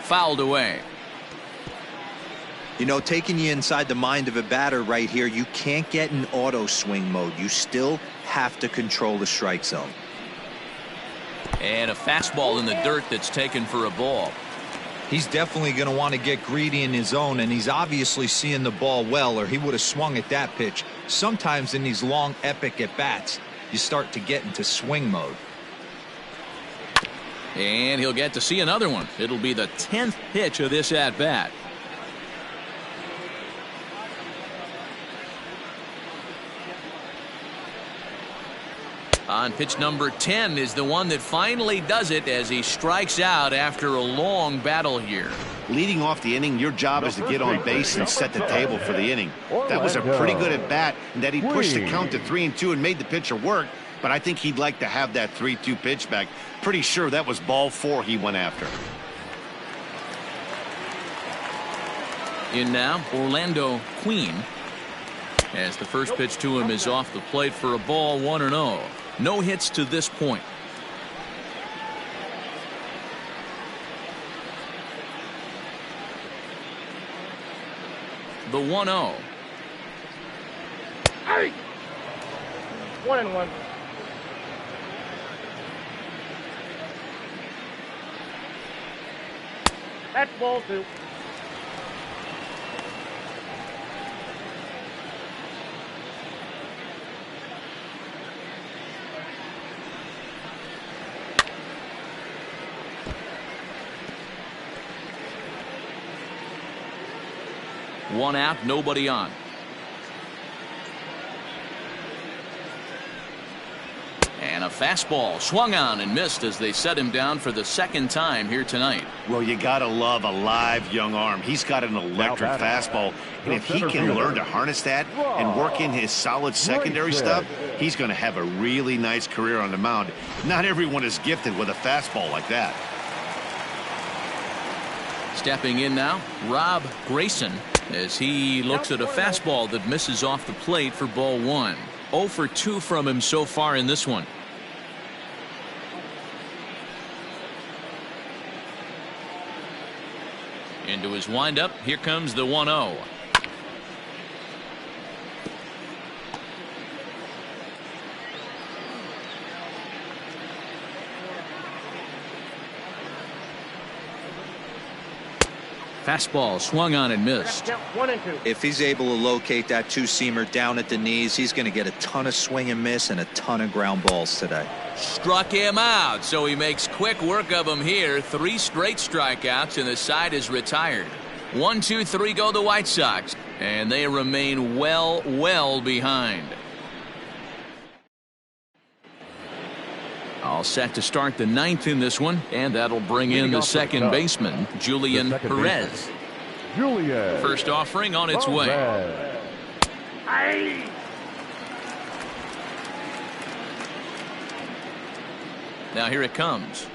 Fouled away. You know, taking you inside the mind of a batter right here, you can't get in auto swing mode. You still have to control the strike zone. And a fastball in the dirt that's taken for a ball. He's definitely going to want to get greedy in his zone, and he's obviously seeing the ball well, or he would have swung at that pitch. Sometimes in these long, epic at-bats, you start to get into swing mode. And he'll get to see another one. It'll be the 10th pitch of this at-bat. On pitch number 10 is the one that finally does it as he strikes out after a long battle here. Leading off the inning, your job is to get on base and set the table for the inning. That was a pretty good at bat, and that he pushed the count to 3-2 and made the pitcher work, but I think he'd like to have that 3-2 pitch back. Pretty sure that was ball 4 he went after. In now, Orlando Queen, as the first pitch to him is off the plate for a ball, 1-0. No hits to this point. The 1-0. Hey! 1-1. That's ball 2. One out, nobody on. And a fastball swung on and missed as they set him down for the second time here tonight. Well, you gotta love a live young arm. He's got an electric fastball, and if he can learn to harness that and work in his solid secondary stuff, he's going to have a really nice career on the mound. Not everyone is gifted with a fastball like that. Stepping in now, Rob Grayson, as he looks at a fastball that misses off the plate for ball 1. 0 for 2 from him so far in this one. Into his windup, here comes the 1-0. Fastball swung on and missed. 1-2. If he's able to locate that two-seamer down at the knees, he's going to get a ton of swing and miss and a ton of ground balls today. Struck him out, so he makes quick work of him here. 3 straight strikeouts, and the side is retired. 1, 2, 3 go the White Sox, and they remain well behind. All set to start the 9th in this one, and that'll bring in the second baseman, Julian Perez. First offering on its way. Now here it comes.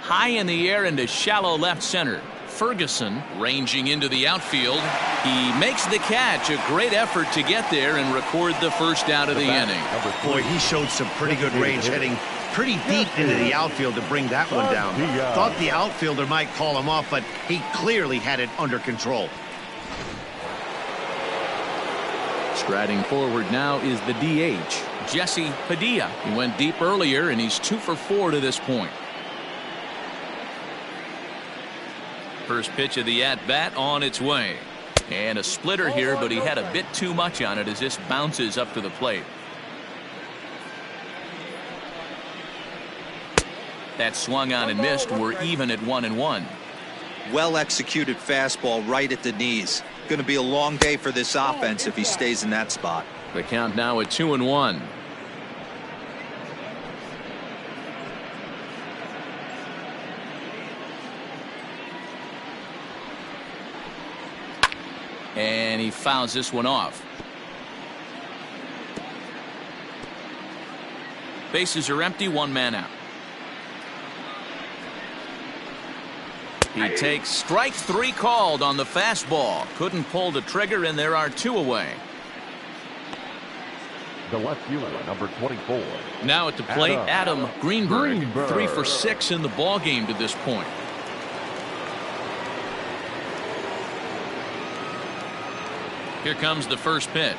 High in the air into shallow left center. Ferguson ranging into the outfield. He makes the catch. A great effort to get there and record the first out of the inning. Boy, he showed some pretty good range, heading pretty deep into the outfield to bring that one down. Thought the outfielder might call him off, but he clearly had it under control. Striding forward now is the DH, Jesse Padilla. He went deep earlier, and he's 2 for 4 to this point. First pitch of the at-bat on its way. And a splitter here, but he had a bit too much on it as this bounces up to the plate. That swung on and missed. We're even at 1-1. Well executed fastball right at the knees. Going to be a long day for this offense if he stays in that spot. The count now at 2-1. And he fouls this one off. Bases are empty, 1 man out. He takes strike 3 called on the fastball. Couldn't pull the trigger, and there are 2 away. The left fielder, number 24. Now at the plate, Adam Greenberg. 3 for 6 in the ball game to this point. Here comes the first pitch.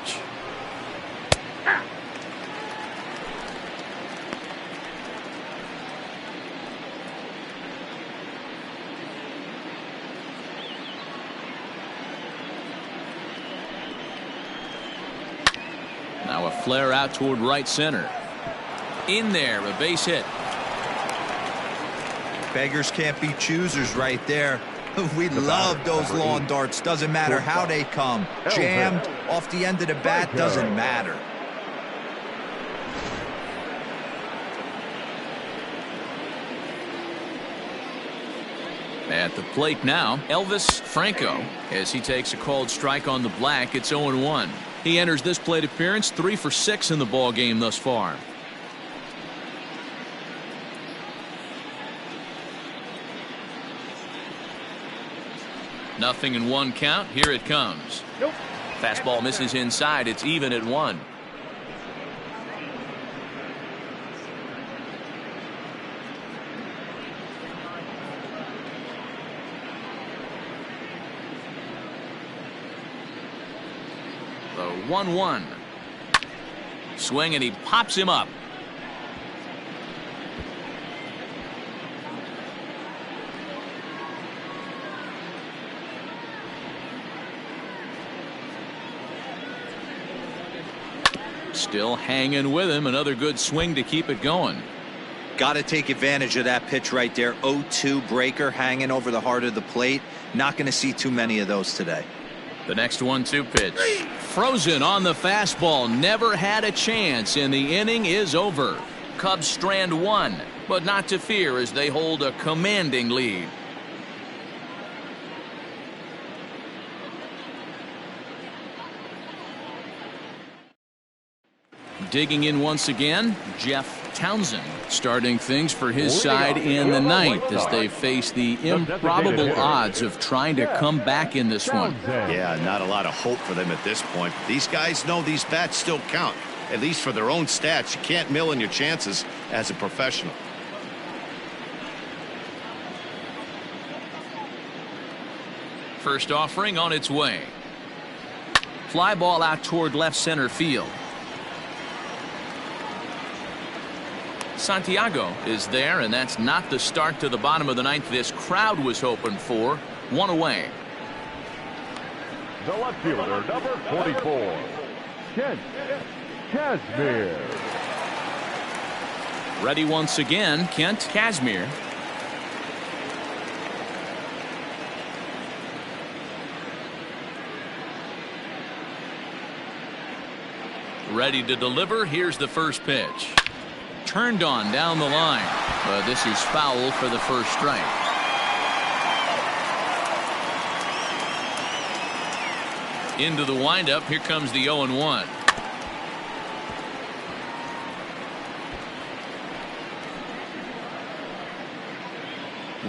Now a flare out toward right center. In there, a base hit. Beggars can't be choosers right there. We love those lawn darts. Doesn't matter how they come. Jammed off the end of the bat, doesn't matter. At the plate now, Elvis Franco, as he takes a called strike on the black. It's 0-1. He enters this plate appearance 3 for 6 in the ball game thus far. Nothing in 1 count. Here it comes. Nope. Fastball misses inside. It's even at 1. The 1-1. Swing, and he pops him up. Still hanging with him. Another good swing to keep it going. Got to take advantage of that pitch right there. 0-2 breaker hanging over the heart of the plate. Not going to see too many of those today. The next 1-2 pitch. Frozen on the fastball. Never had a chance, and the inning is over. Cubs strand 1, but not to fear as they hold a commanding lead. Digging in once again, Jeff Townsend starting things for his side in the 9th as they face the improbable odds of trying to come back in this one. Yeah, not a lot of hope for them at this point. These guys know these bats still count, at least for their own stats. You can't mill in your chances as a professional. First offering on its way. Fly ball out toward left center field. Santiago is there, and that's not the start to the bottom of the 9th this crowd was hoping for. 1 away. The left fielder, number 44, Kent Kazmir. Ready once again, Kent Kazmir. Ready to deliver. Here's the first pitch. Turned on down the line, but this is foul for the first strike. Into the windup. Here comes the 0-1.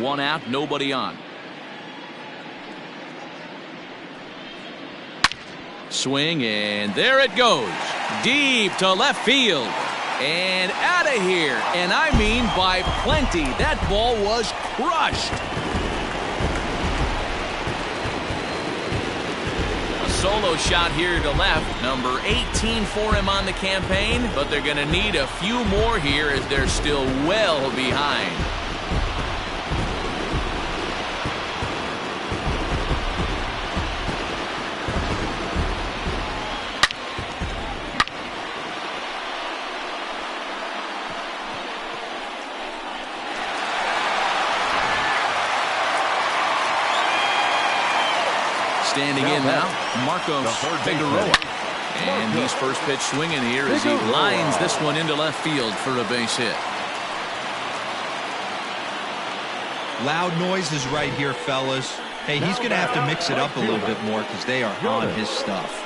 One out, nobody on. Swing, and there it goes. Deep to left field. And out of here. And I mean by plenty. That ball was crushed. A solo shot here to left. Number 18 for him on the campaign. But they're going to need a few more here as they're still well behind. Standing in now, Marcos Figueroa. And he's first pitch swinging here as he lines this one into left field for a base hit. Loud noises right here, fellas. Hey, he's going to have to mix it up a little bit more because they are on his stuff.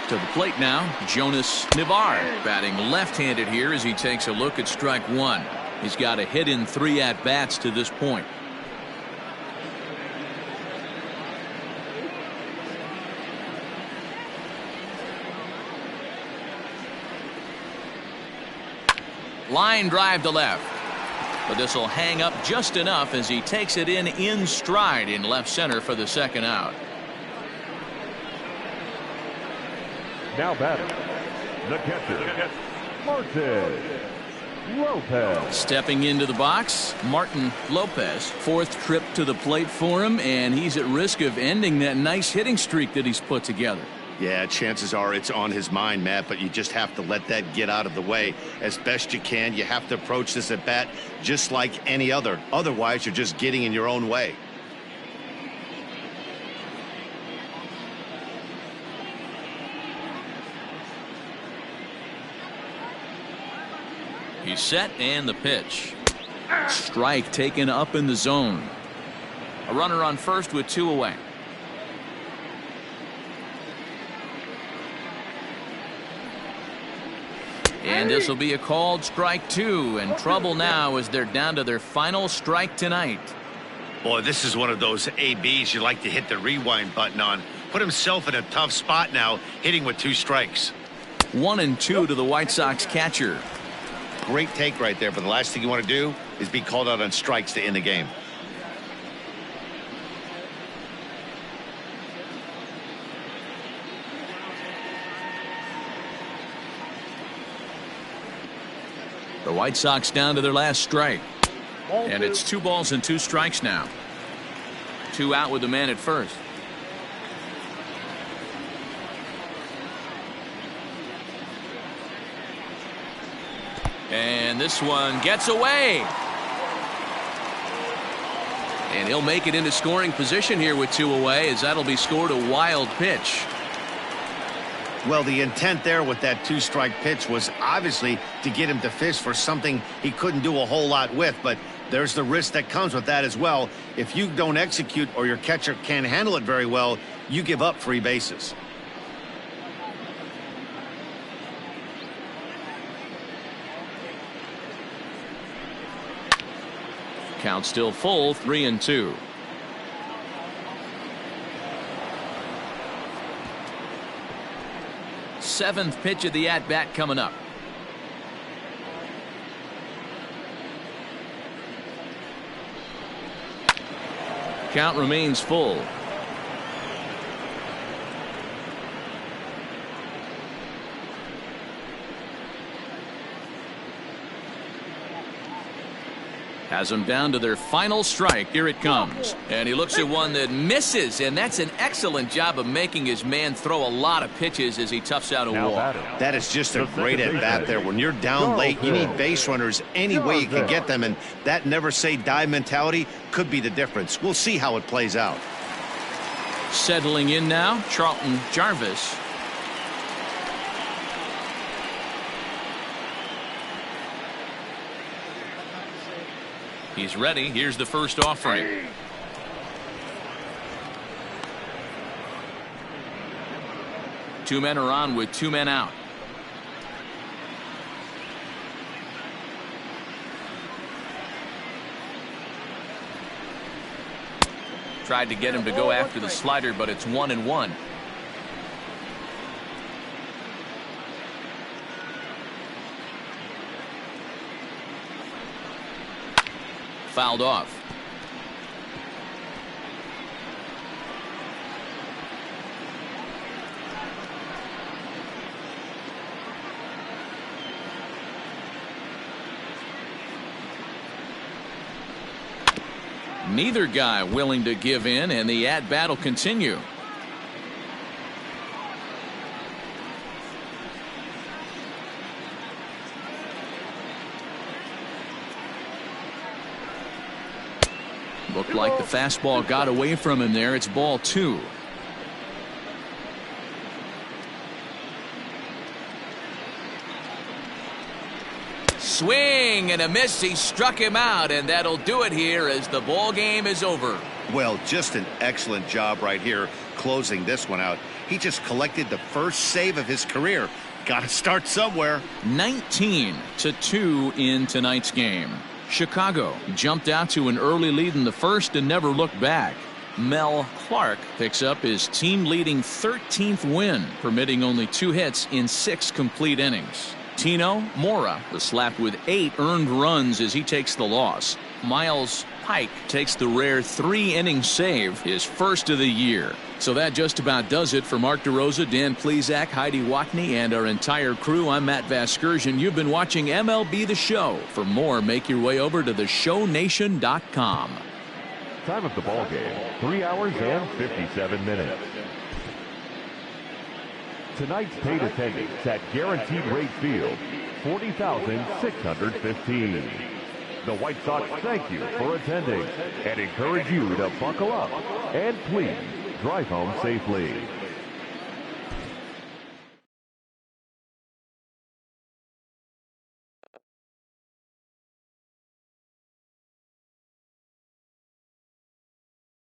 To the plate now, Jonas Nivar batting left-handed here as he takes a look at strike 1. He's got a hit in 3 at-bats to this point. Line drive to left. But this will hang up just enough as he takes it in stride in left center for the second out. Now batting, the catcher, Martin Lopez. Stepping into the box, Martin Lopez. Fourth trip to the plate for him, and he's at risk of ending that nice hitting streak that he's put together. Yeah, chances are it's on his mind, Matt, but you just have to let that get out of the way as best you can. You have to approach this at bat just like any other. Otherwise, you're just getting in your own way. He's set, and the pitch. Strike taken up in the zone. A runner on first with 2 away. And this will be a called strike 2, and trouble now as they're down to their final strike tonight. Boy, this is one of those ABs you like to hit the rewind button on. Put himself in a tough spot now, hitting with 2 strikes. 1-2 to the White Sox catcher. Great take right there, but the last thing you want to do is be called out on strikes to end the game. The White Sox down to their last strike. And it's 2 balls and 2 strikes now. 2 out with the man at first. And this one gets away. And he'll make it into scoring position here with 2 away, as that'll be scored a wild pitch. Well, the intent there with that 2-strike pitch was obviously to get him to fish for something he couldn't do a whole lot with, but there's the risk that comes with that as well. If you don't execute or your catcher can't handle it very well, you give up 3 bases. Count still full, 3-2. Seventh pitch of the at-bat coming up. Count remains full. Has them down to their final strike. Here it comes. And he looks at one that misses, and that's an excellent job of making his man throw a lot of pitches as he toughs out a wall. That is just a great at-bat there. When you're down late, you need base runners any way you can get them, and that never-say-die mentality could be the difference. We'll see how it plays out. Settling in now, Charlton Jarvis. He's ready. Here's the first offering. Two men are on with 2 men out. Tried to get him to go after the slider, but it's 1-1. Fouled off. Neither guy willing to give in, and the at-bat will continue. Looked like the fastball got away from him there. It's ball 2. Swing and a miss. He struck him out, and that'll do it here as the ball game is over. Well, just an excellent job right here closing this one out. He just collected the first save of his career. Got to start somewhere. 19-2 in tonight's game. Chicago jumped out to an early lead in the first and never looked back. Mel Clark picks up his team-leading 13th win, permitting only 2 hits in 6 complete innings. Tino Mora was slapped with 8 earned runs as he takes the loss. Miles Pike takes the rare 3-inning save, his first of the year. So that just about does it for Mark DeRosa, Dan Plesac, Heidi Watney, and our entire crew. I'm Matt Vasgersian. You've been watching MLB The Show. For more, make your way over to theshownation.com. Time of the ball game, 3 hours and 57 minutes. Tonight's paid attendance at Guaranteed Rate Field, 40,615. The White Sox thank you for attending and encourage you to buckle up and please drive home safely.